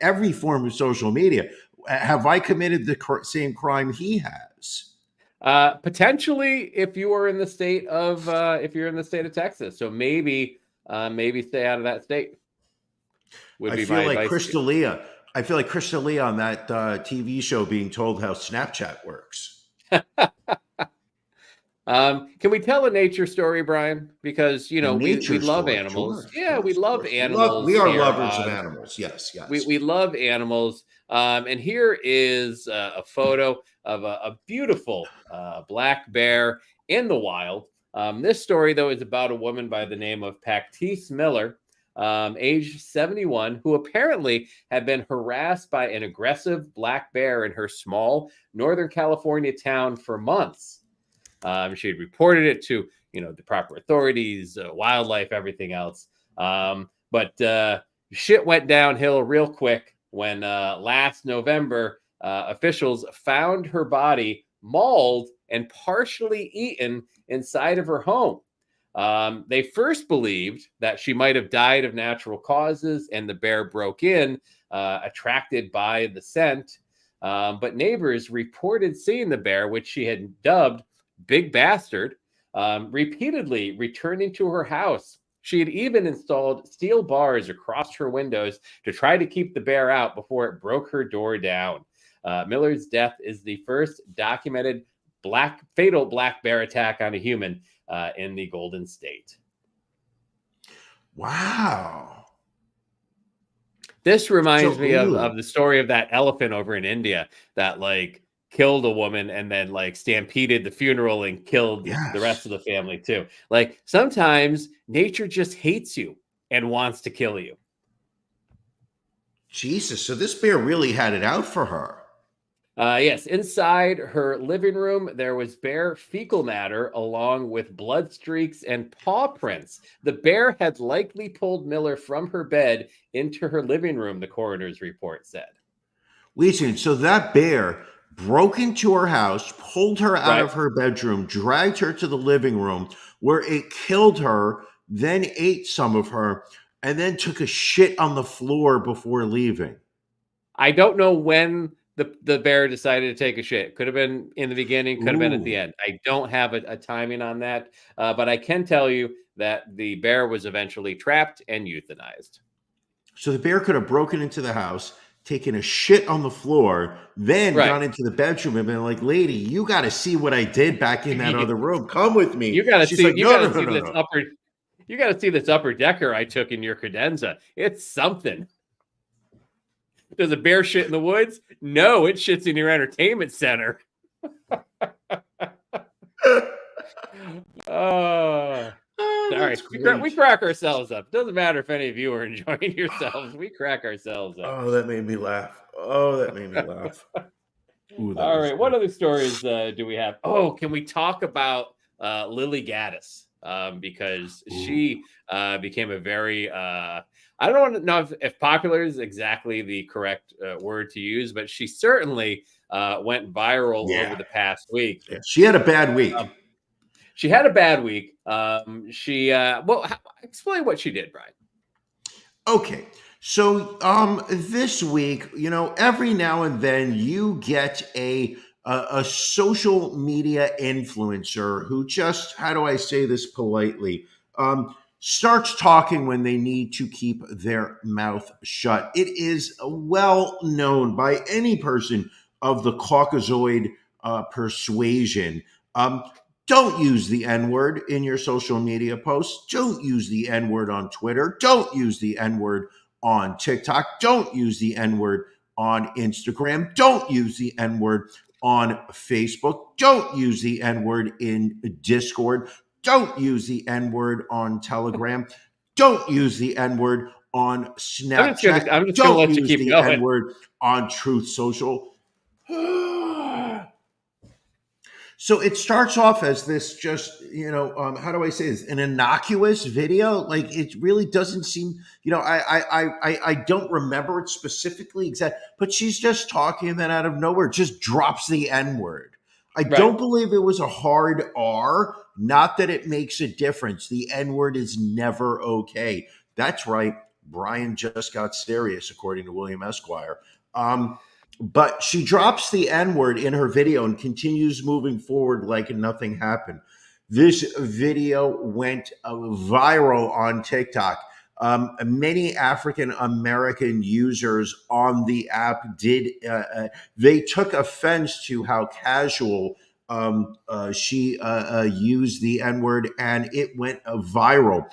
every form of social media. Have I committed the same crime he has? Potentially, if you're in the state of Texas, so maybe stay out of that state. I feel like Crystalia on that TV show being told how Snapchat works. Can we tell a nature story, Brian? Because we love animals. Sure, we love animals. We are lovers of animals. Yes. We love animals. And here is a photo of a beautiful black bear in the wild. This story, though, is about a woman by the name of Pactice Miller, age 71, who apparently had been harassed by an aggressive black bear in her small Northern California town for months. She had reported it to, the proper authorities, wildlife, everything else. But shit went downhill real quick when last November, officials found her body mauled and partially eaten inside of her home. They first believed that she might have died of natural causes and the bear broke in, attracted by the scent. But neighbors reported seeing the bear, which she had dubbed Big Bastard, repeatedly returning to her house. She had even installed steel bars across her windows to try to keep the bear out before it broke her door down. Miller's death is the first documented fatal black bear attack on a human in the Golden State. Wow. This reminds me of the story of that elephant over in India that killed a woman and then stampeded the funeral and killed the rest of the family too. Sometimes nature just hates you and wants to kill you. Jesus. So this bear really had it out for her. Yes, inside her living room, there was bear fecal matter along with blood streaks and paw prints. The bear had likely pulled Miller from her bed into her living room, the coroner's report said. Wait a second. So that bear broke into her house, pulled her out of her bedroom, dragged her to the living room where it killed her, then ate some of her, and then took a shit on the floor before leaving. I don't know when the bear decided to take a shit. Could have been in the beginning, could have been at the end. I don't have a timing on that, but I can tell you that the bear was eventually trapped and euthanized. So the bear could have broken into the house, taken a shit on the floor, then gone into the bedroom and been like, "Lady, you got to see what I did back in that other room. Come with me." You got to see. Like, You got to see this upper. You got to see this upper decker I took in your credenza. It's something. Does a bear shit in the woods? No, it shits in your entertainment center. Sorry. We crack ourselves up. Doesn't matter if any of you are enjoying yourselves. We crack ourselves up. Oh, that made me laugh. Ooh, all right. What other stories do we have? Oh, can we talk about Lily Gaddis? Because she became a very... I don't want to know if popular is exactly the correct word to use, but she certainly went viral over the past week. Yeah, she had a bad week. She had a bad week. Explain what she did, Brian. Okay. So this week, every now and then you get a social media influencer who just, how do I say this politely, starts talking when they need to keep their mouth shut. It is well known by any person of the Caucasoid persuasion. Don't use the N-word in your social media posts. Don't use the N-word on Twitter. Don't use the N-word on TikTok. Don't use the N-word on Instagram. Don't use the N-word on Facebook. Don't use the N-word in Discord. Don't use the N-word on Telegram. Don't use the N-word on Snapchat. I'm just gonna let you keep going. N-word on Truth Social. So it starts off as this just, how do I say this? An innocuous video. Like, it really doesn't seem, I don't remember it specifically but she's just talking and then out of nowhere just drops the N-word. I don't believe it was a hard R. Not that it makes a difference. The N-word is never okay. That's right. Brian just got serious, according to William Esquire. But she drops the N-word in her video and continues moving forward like nothing happened. This video went viral on TikTok. Many African American users on the app they took offense to how casual she used the N-word, and it went viral.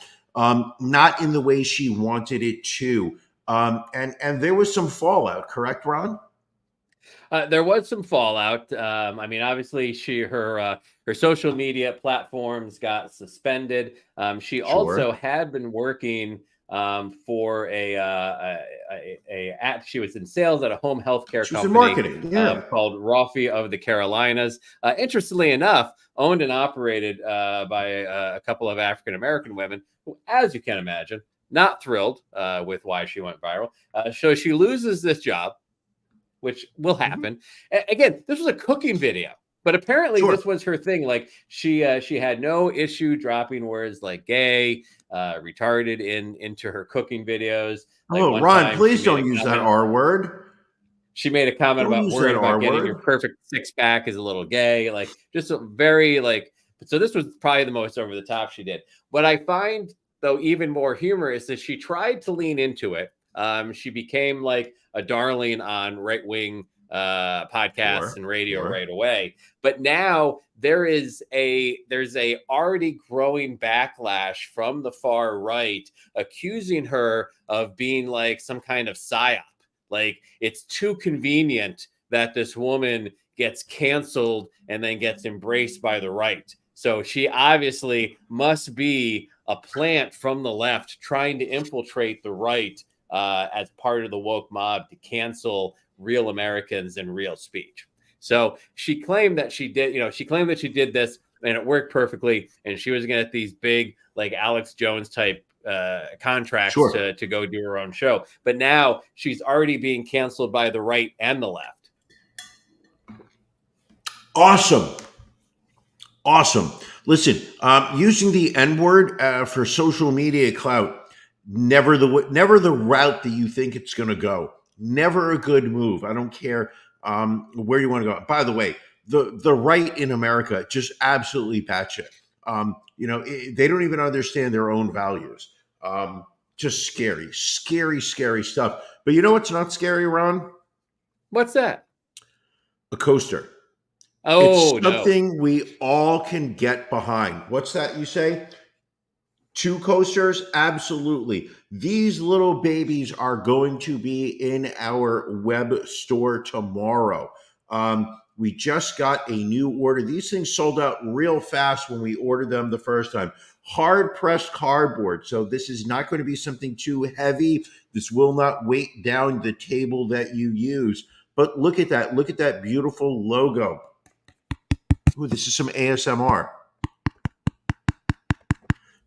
Not in the way she wanted it to. And there was some fallout, correct, Ron? There was some fallout. I mean, obviously, her social media platforms got suspended. She Sure. also had been working for she was in sales at a home healthcare She was in company marketing. Yeah. called Rafi of the Carolinas. Interestingly enough, owned and operated by a couple of African American women who, as you can imagine, not thrilled with why she went viral. So she loses this job, which will happen. Again, this was a cooking video, but apparently Sure. this was her thing. Like she had no issue dropping words like gay, retarded into her cooking videos. Like Oh, one Ron, time please don't use that R word. she made a comment Don't about use that worried R about getting your word. perfect six pack is a little gay. Like just a very like. So this was probably the most over the top she did. What I find though even more humorous is she tried to lean into it. She became like a darling on right wing podcasts Sure. and radio Sure. right away. But now there's a already growing backlash from the far right accusing her of being like some kind of psyop. Like it's too convenient that this woman gets canceled and then gets embraced by the right. So she obviously must be a plant from the left trying to infiltrate the right as part of the woke mob to cancel real Americans and real speech. So she claimed that she did this and it worked perfectly. And she was going to get these big, like Alex Jones type contracts Sure. to go do her own show. But now she's already being canceled by the right and the left. Awesome. Awesome. Listen, using the N word for social media clout, never the route that you think it's going to go. Never a good move. I don't care where you want to go. By the way, the right in America just absolutely batshit. They don't even understand their own values. Just scary, scary, scary stuff. But you know what's not scary, Ron? What's that? A coaster. Oh, It's no. something we all can get behind. What's that you say? 2 coasters? Absolutely. These little babies are going to be in our web store tomorrow. We just got a new order. These things sold out real fast when we ordered them the first time. Hard pressed cardboard. So this is not going to be something too heavy. This will not weight down the table that you use. But look at that. Look at that beautiful logo. Ooh, this is some ASMR.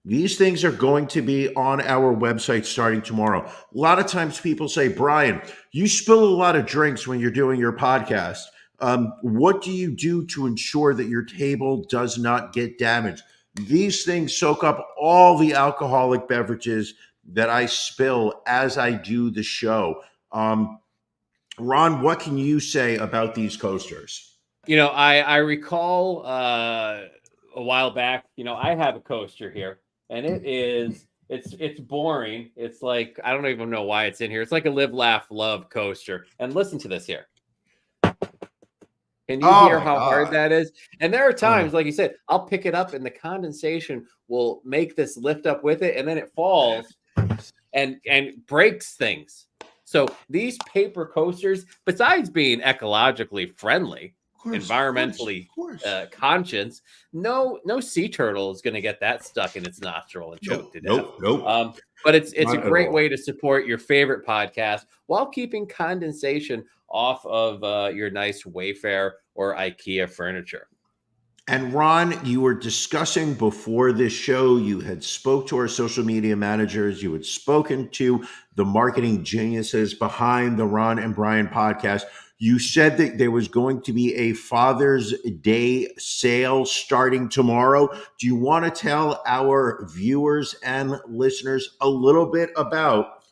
These things are going to be on our website starting tomorrow. A lot of times people say, Brian, you spill a lot of drinks when you're doing your podcast. What do you do to ensure that your table does not get damaged? These things soak up all the alcoholic beverages that I spill as I do the show. Ron, what can you say about these coasters? I recall a while back, I have a coaster here and it's boring. It's like, I don't even know why it's in here. It's like a live, laugh, love coaster. And listen to this here. Can you Oh hear my how hard God. that is? And there are times, like you said, I'll pick it up and the condensation will make this lift up with it. And then it falls and breaks things. So these paper coasters, besides being ecologically friendly, environmentally conscious, no sea turtle is going to get that stuck in its nostril and choke to death. Nope. But it's Not a at great all. way to support your favorite podcast while keeping condensation off of your nice Wayfair or IKEA furniture. And Ron, you were discussing before this show, you had spoke to our social media managers, you had spoken to the marketing geniuses behind the Ron and Brian podcast. You said that there was going to be a Father's Day sale starting tomorrow. Do you want to tell our viewers and listeners a little bit about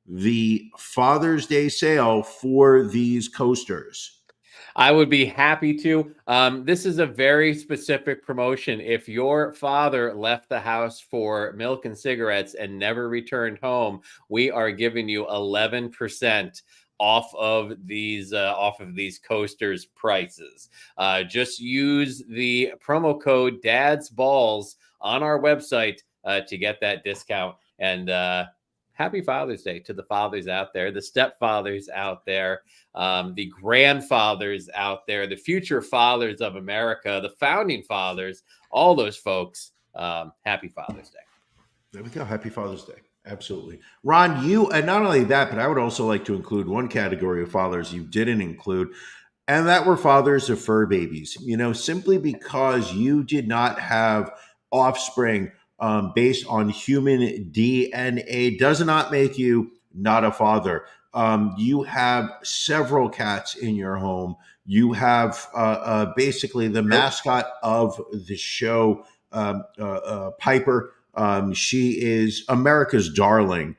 the Father's Day sale for these coasters? I would be happy to. This is a very specific promotion. If your father left the house for milk and cigarettes and never returned home, we are giving you 11% off of these coasters prices. Just use the promo code Dad's Balls on our website to get that discount. And happy Father's Day to the fathers out there, the stepfathers out there, the grandfathers out there, the future fathers of America, the founding fathers, all those folks. Happy Father's Day. There we go. Happy Father's Day. Absolutely. Ron, you, and not only that, but I would also like to include one category of fathers you didn't include, and that were fathers of fur babies. Simply because you did not have offspring based on human DNA does not make you not a father. You have several cats in your home. You have basically the mascot of the show, Piper. She is America's darling.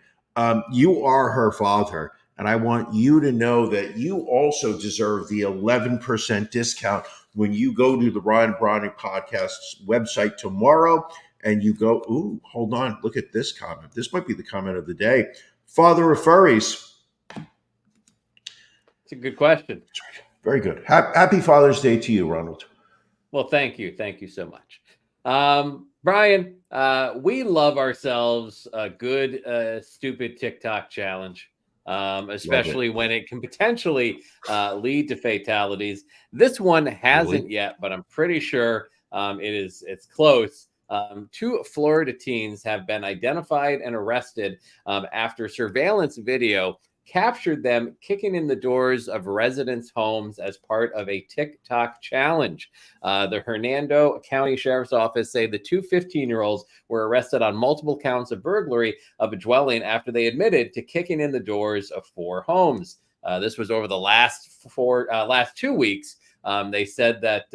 You are her father. And I want you to know that you also deserve the 11% discount when you go to the Ryan Browning Podcast's website tomorrow and you go, ooh, hold on, look at this comment. This might be the comment of the day. Father of furries. It's a good question. Very good. Happy Father's Day to you, Ronald. Well, thank you. Thank you so much. Brian, we love ourselves a good, stupid TikTok challenge, especially when it can potentially lead to fatalities. This one hasn't yet, but I'm pretty sure it's close. 2 Florida teens have been identified and arrested after surveillance video captured them kicking in the doors of residents' homes as part of a TikTok challenge. The Hernando County Sheriff's Office say the 2 15-year-olds were arrested on multiple counts of burglary of a dwelling after they admitted to kicking in the doors of 4 homes. This was over the last 2 weeks. They said that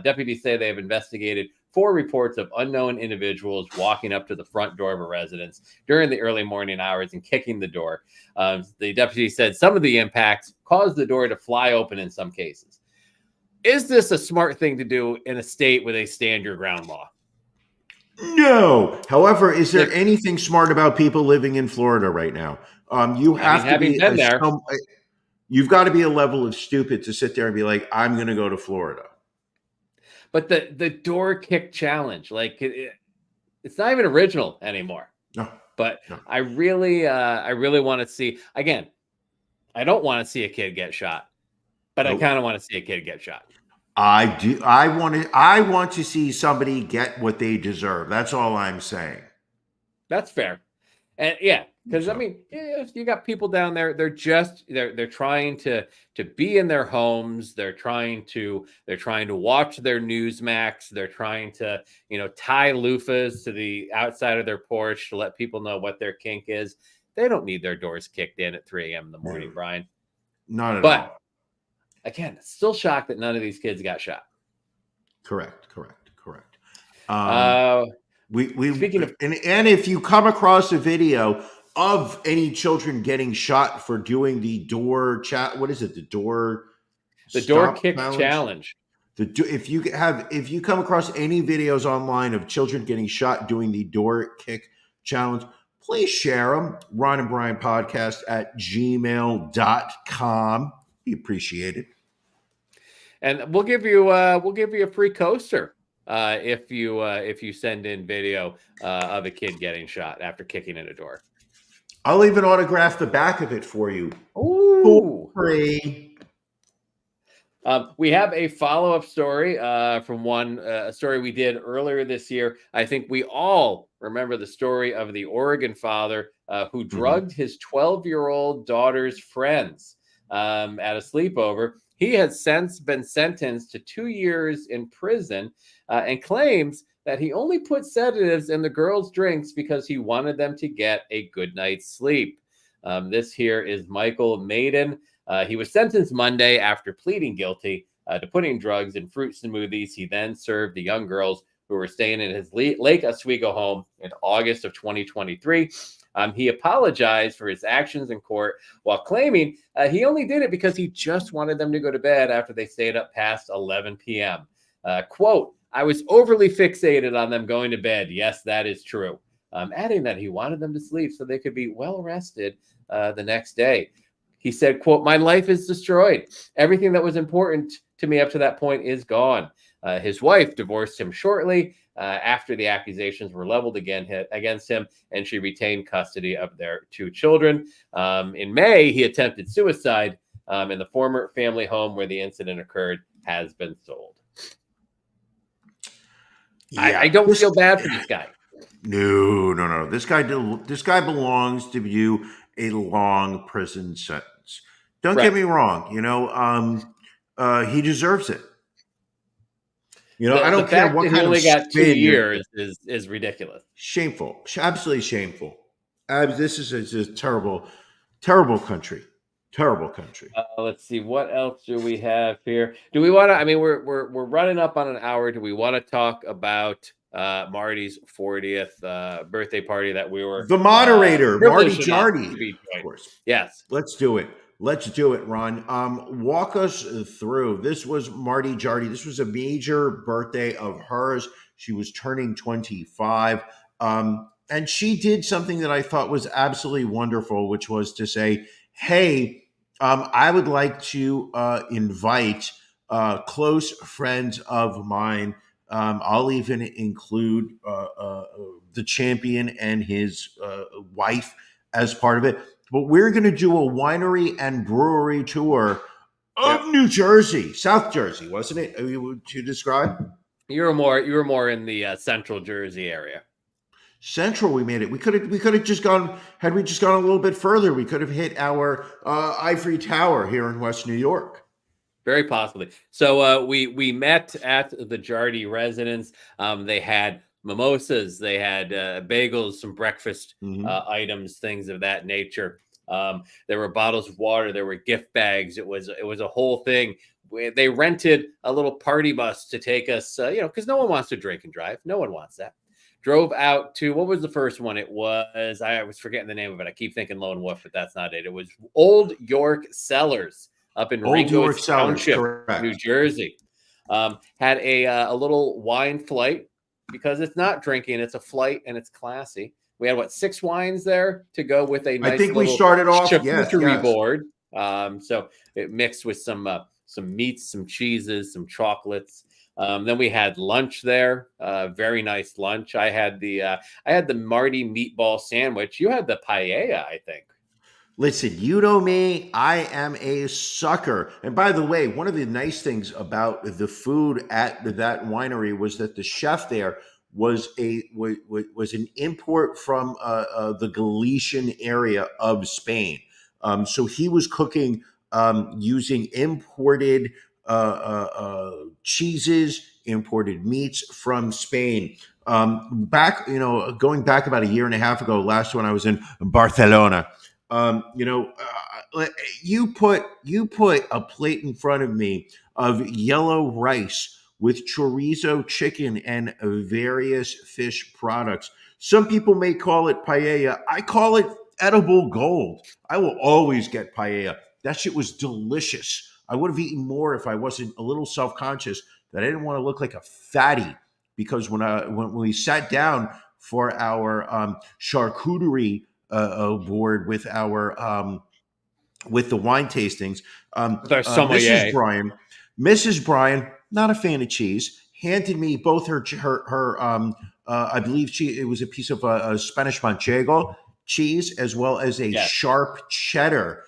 deputies say they have investigated 4 reports of unknown individuals walking up to the front door of a residence during the early morning hours and kicking the door. The deputy said some of the impacts caused the door to fly open in some cases. Is this a smart thing to do in a state with a stand your ground law? No. However, is there anything smart about people living in Florida right now? You've got to be a level of stupid to sit there and be like, I'm going to go to Florida. But the door kick challenge, like it's not even original anymore. No. But no. I really want to see, again, I don't want to see a kid get shot, but nope. I kind of want to see a kid get shot. I do. I want to see somebody get what they deserve. That's all I'm saying. That's fair. And yeah, because I mean, you got people down there. They're trying to be in their homes. They're trying to watch their Newsmax. They're trying to tie loofahs to the outside of their porch to let people know what their kink is. They don't need their doors kicked in at 3 a.m. in the morning, Brian. Not at all. But again, still shocked that none of these kids got shot. Correct. Speaking of, and if you come across a video of any children getting shot for doing the door chat, what is it? The door kick challenge. If you come across any videos online of children getting shot doing the door kick challenge, please share them. Ron and Brian podcast at gmail.com. We appreciate it. And we'll give you a free coaster if you send in video of a kid getting shot after kicking in a door. I'll even autograph the back of it for you. Ooh. Free. We have a follow-up story from a story we did earlier this year. I think we all remember the story of the Oregon father who drugged his 12-year-old daughter's friends at a sleepover. He has since been sentenced to 2 years in prison and claims that he only put sedatives in the girls' drinks because he wanted them to get a good night's sleep. This here is Michael Maiden. He was sentenced Monday after pleading guilty to putting drugs in fruit smoothies. He then served the young girls who were staying in his Lake Oswego home in August of 2023. He apologized for his actions in court while claiming he only did it because he just wanted them to go to bed after they stayed up past 11 p.m. Quote, I was overly fixated on them going to bed. Yes, that is true. Adding that he wanted them to sleep so they could be well rested the next day. He said, quote, my life is destroyed. Everything that was important to me up to that point is gone. His wife divorced him shortly after the accusations were leveled against him, and she retained custody of their 2 children. In May, he attempted suicide, and the former family home where the incident occurred has been sold. Yeah, I don't feel bad for this guy. No. This guy belongs to do a long prison sentence. Don't get me wrong. He deserves it. I don't The care fact what that he kind of only got 2 spin you're years is ridiculous. shameful, absolutely shameful. This is a terrible, terrible country. Terrible country. Let's see, what else do we have here? Do we want to? I mean, we're running up on an hour. Do we want to talk about Marty's 40th birthday party that we were The moderator, Marty privileged enough Jardy, to be of joined? course. Yes, Let's do it. Let's do it, Ron. Walk us through. This was Marty Jardy. This was a major birthday of hers. She was turning 25. And she did something that I thought was absolutely wonderful, which was to say, hey, I would like to invite close friends of mine. I'll even include the champion and his wife as part of it. But we're going to do a winery and brewery tour of New Jersey, South Jersey, wasn't it? To describe you were more in the central Jersey area. Central, we made it. We could have just gone. Had we just gone a little bit further, we could have hit our ivory tower here in West New York. Very possibly. So we met at the Jardy residence. They had mimosas, they had bagels, some breakfast items, things of that nature. There were bottles of water, there were gift bags. It was a whole thing. They rented a little party bus to take us, because no one wants to drink and drive. No one wants that. Drove out to, what was the first one? It was, I was forgetting the name of it. I keep thinking Lone Wolf, but that's not it. It was Old York Cellars up in Ringo Township, New Jersey. Had a little wine flight, because it's not drinking, it's a flight, and it's classy. We had 6 wines there to go with a nice I think we started off charcuterie board. So it mixed with some meats, some cheeses, some chocolates. Then we had lunch there, very nice lunch. I had the Marty meatball sandwich. You had the paella, I think. Listen, you know me, I am a sucker. And by the way, one of the nice things about the food at that winery was that the chef there was an import from the Galician area of Spain. So he was cooking using imported cheeses, imported meats from Spain. Going back about a year and a half ago, last when I was in Barcelona. You put a plate in front of me of yellow rice with chorizo chicken and various fish products. Some people may call it paella. I call it edible gold. I will always get paella. That shit was delicious. I would have eaten more if I wasn't a little self-conscious that I didn't want to look like a fatty, because when we sat down for our charcuterie board with our with the wine tastings. Mrs. Bryan, not a fan of cheese, handed me both her I believe it was a piece of Spanish Manchego cheese, as well as a sharp cheddar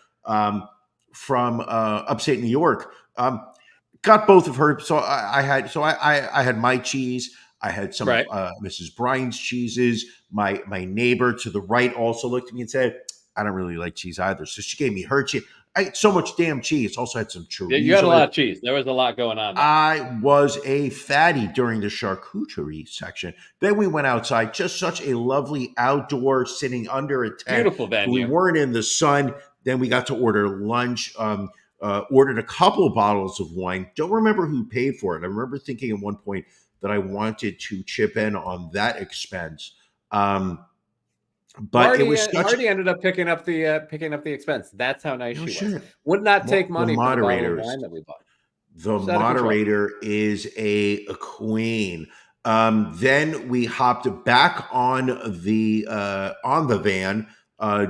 from upstate New York. Got both of her. So I had my cheese. I had some of Mrs. Bryan's cheeses. My neighbor to the right also looked at me and said, I don't really like cheese either. So she gave me her cheese. I ate so much damn cheese. Also had some chorizo. You had a lot of cheese. There was a lot going on there. I was a fatty during the charcuterie section. Then we went outside. Just such a lovely outdoor sitting under a tent. Beautiful venue. We weren't in the sun. Then we got to order lunch. Ordered a couple of bottles of wine. Don't remember who paid for it. I remember thinking at one point that I wanted to chip in on that expense. But Marty ended up picking up the expense. That's how nice she was. Would not take money for the bottle of wine that we bought. The moderator is a queen. Then we hopped back on the van.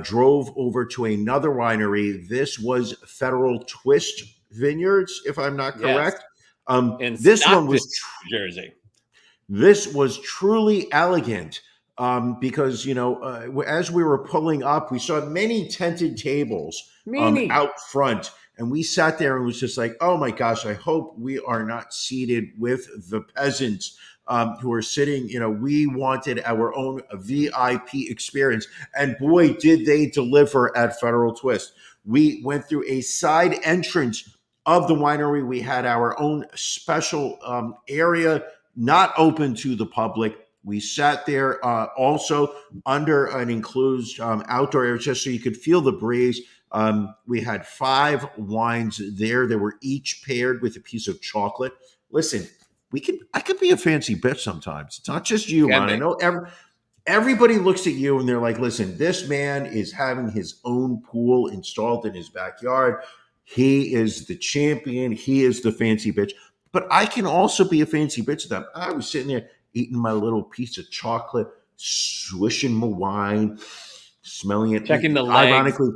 Drove over to another winery. This was Federal Twist Vineyards, if I'm not correct. In This one Stockton, was New Jersey. This was truly elegant because, as we were pulling up, we saw many tented tables Meanie. out front. And we sat there and was just like, oh my gosh, I hope we are not seated with the peasants who are sitting. We wanted our own VIP experience. And boy, did they deliver at Federal Twist. We went through a side entrance of the winery. We had our own special area not open to the public. We sat there also under an enclosed outdoor area just so you could feel the breeze. We had 5 wines there. They were each paired with a piece of chocolate. Listen, I could be a fancy bitch sometimes. It's not just you, Ron. I know everybody looks at you and they're like, listen, this man is having his own pool installed in his backyard. He is the champion. He is the fancy bitch. But I can also be a fancy bitch to them. I was sitting there eating my little piece of chocolate, swishing my wine, smelling it. Checking the legs. Ironically,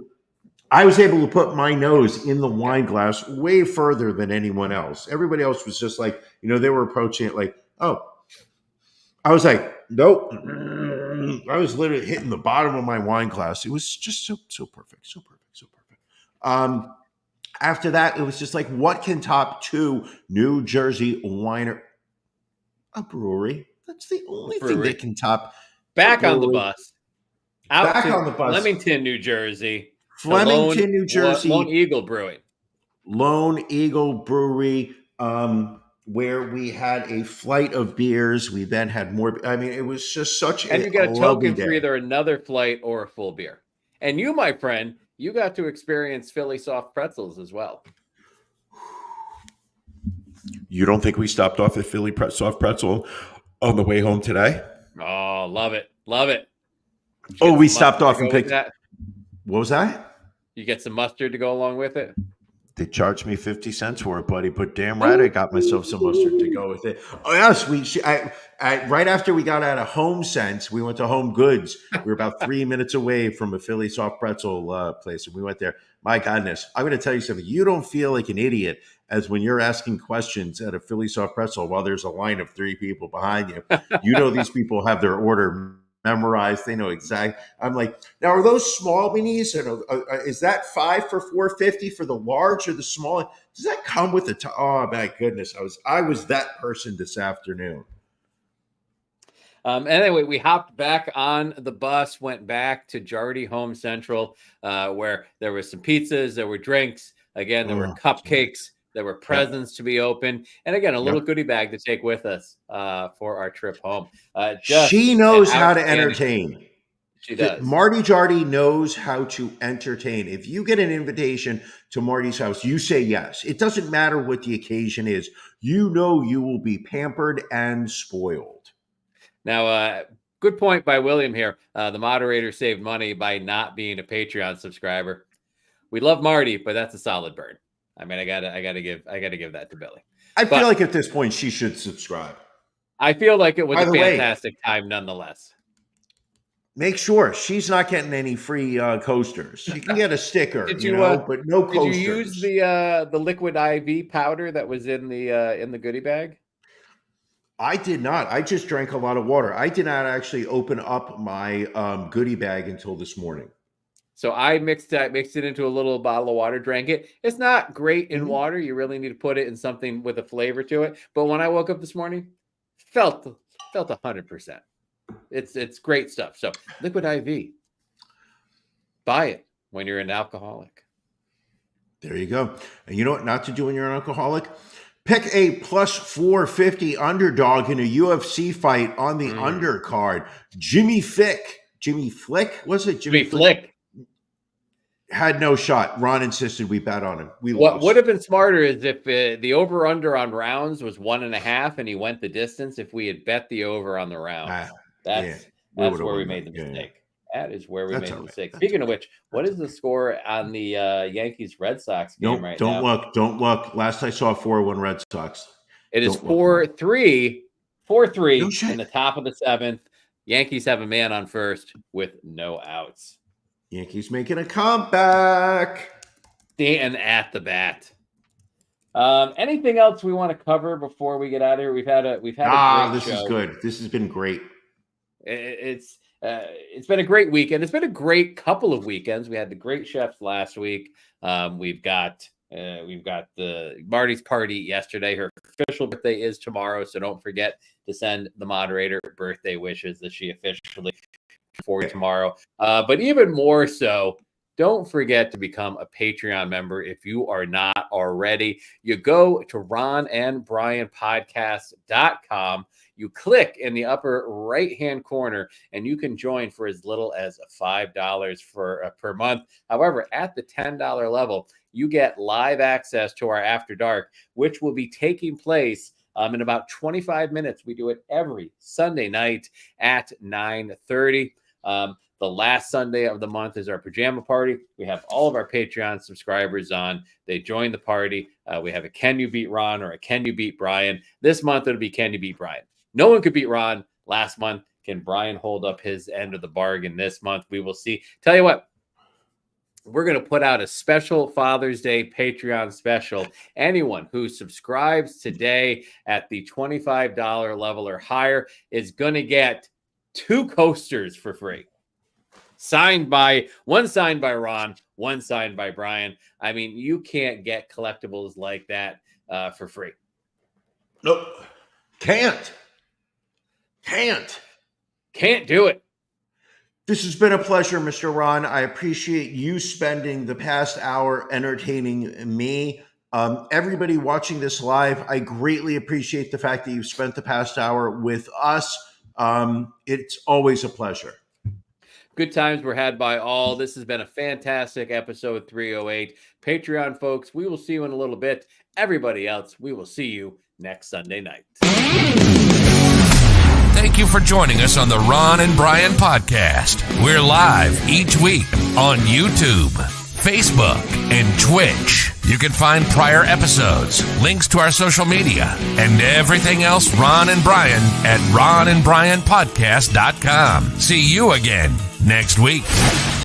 I was able to put my nose in the wine glass way further than anyone else. Everybody else was just like, they were approaching it like, oh. I was like, nope. I was literally hitting the bottom of my wine glass. It was just so perfect, so perfect, so perfect. After that, it was just like, what can top 2 New Jersey winery? A brewery. That's the only thing that can top. Back on the bus. Back on the bus. Flemington, New Jersey. Flemington, New Jersey. Lone Eagle Brewing. Lone Eagle Brewery, where we had a flight of beers. We then had more. I mean, it was just such and you got a token for either another flight or a full beer. And you, my friend, you got to experience Philly soft pretzels as well. You don't think we stopped off at Philly soft pretzel on the way home today? Oh, love it. Love it. Oh, we stopped off and picked that. What was that? You get some mustard to go along with it? They charged me 50 cents for it, buddy. But damn right, I got myself some mustard to go with it. Oh yes, right after we got out of Home Sense, we went to Home Goods. We were about 3 minutes away from a Philly soft pretzel place, and we went there. My goodness, I'm going to tell you something. You don't feel like an idiot as when you're asking questions at a Philly soft pretzel while there's a line of 3 people behind you. These people have their order memorized. They know exactly. I'm like, now are those small minis? Is that 5 for $4.50 for the large or the small? Does that come with the? Oh my goodness, I was that person this afternoon. Anyway, we hopped back on the bus, went back to Jardy Home Central, where there were some pizzas, there were drinks. Again, there were cupcakes. There were presents to be opened. And again, a little goodie bag to take with us for our trip home. She knows how to entertain. She does. Marty Jardy knows how to entertain. If you get an invitation to Marty's house, you say yes. It doesn't matter what the occasion is. You will be pampered and spoiled. Now, good point by William here. The moderator saved money by not being a Patreon subscriber. We love Marty, but that's a solid burn. I mean, I gotta give that to Billy. I feel like at this point she should subscribe. I feel like it was a fantastic time nonetheless. Make sure she's not getting any free coasters. She can get a sticker, but no coasters. Did you use the liquid IV powder that was in the goodie bag? I did not. I just drank a lot of water. I did not actually open up my goodie bag until this morning. So I mixed it into a little bottle of water, drank it. It's not great in water. You really need to put it in something with a flavor to it. But when I woke up this morning, felt 100%. It's great stuff. So liquid IV, buy it when you're an alcoholic. There you go. And you know what not to do when you're an alcoholic? Pick a plus 450 underdog in a UFC fight on the undercard. Jimmy Flick. Was it Jimmy Flick? Had no shot. Ron insisted we bet on him. We lost. What would have been smarter is if the over-under on rounds was 1.5 and he went the distance. If we had bet the over on the rounds, that's where we made the mistake. Yeah. That is where we made the mistake. Speaking of which, what is the score on the Yankees-Red Sox game now? Don't look. Last I saw 4-1 Red Sox. It is 4-3 in the top of the 7th. Yankees have a man on first with no outs. Yankees making a comeback. Dan at the bat. Anything else we want to cover before we get out of here? We've had a great this show. Is good. This has been great. It's been a great weekend. It's been a great couple of weekends. We had the great chefs last week. We've got the Marty's party yesterday. Her official birthday is tomorrow, so don't forget to send the moderator birthday wishes that she officially for tomorrow. But even more so, don't forget to become a Patreon member if you are not already. You go to ronandbrianpodcast.com. You click in the upper right-hand corner, and you can join for as little as $5 per month. However, at the $10 level, you get live access to our After Dark, which will be taking place in about 25 minutes. We do it every Sunday night at 9:30. The last Sunday of the month is our pajama party. We have all of our Patreon subscribers on. They join the party. We have a Can You Beat Ron or a Can You Beat Brian. This month, it'll be Can You Beat Brian. No one could beat Ron last month. Can Brian hold up his end of the bargain this month? We will see. Tell you what, we're going to put out a special Father's Day Patreon special. Anyone who subscribes today at the $25 level or higher is going to get 2 coasters for free. One signed by Ron, one signed by Brian. I mean, you can't get collectibles like that for free. Nope. Can't do it. This has been a pleasure, Mr. Ron. I appreciate you spending the past hour entertaining me. Everybody watching this live, I greatly appreciate the fact that you've spent the past hour with us. It's always a pleasure. Good times were had by all. This has been a fantastic episode 308. Patreon folks, we will see you in a little bit. Everybody else, we will see you next Sunday night. Thank you for joining us on the Ron and Brian podcast. We're live each week on YouTube, Facebook, and Twitch. You can find prior episodes, links to our social media, and everything else Ron and Brian at ronandbrianpodcast.com. See you again next week.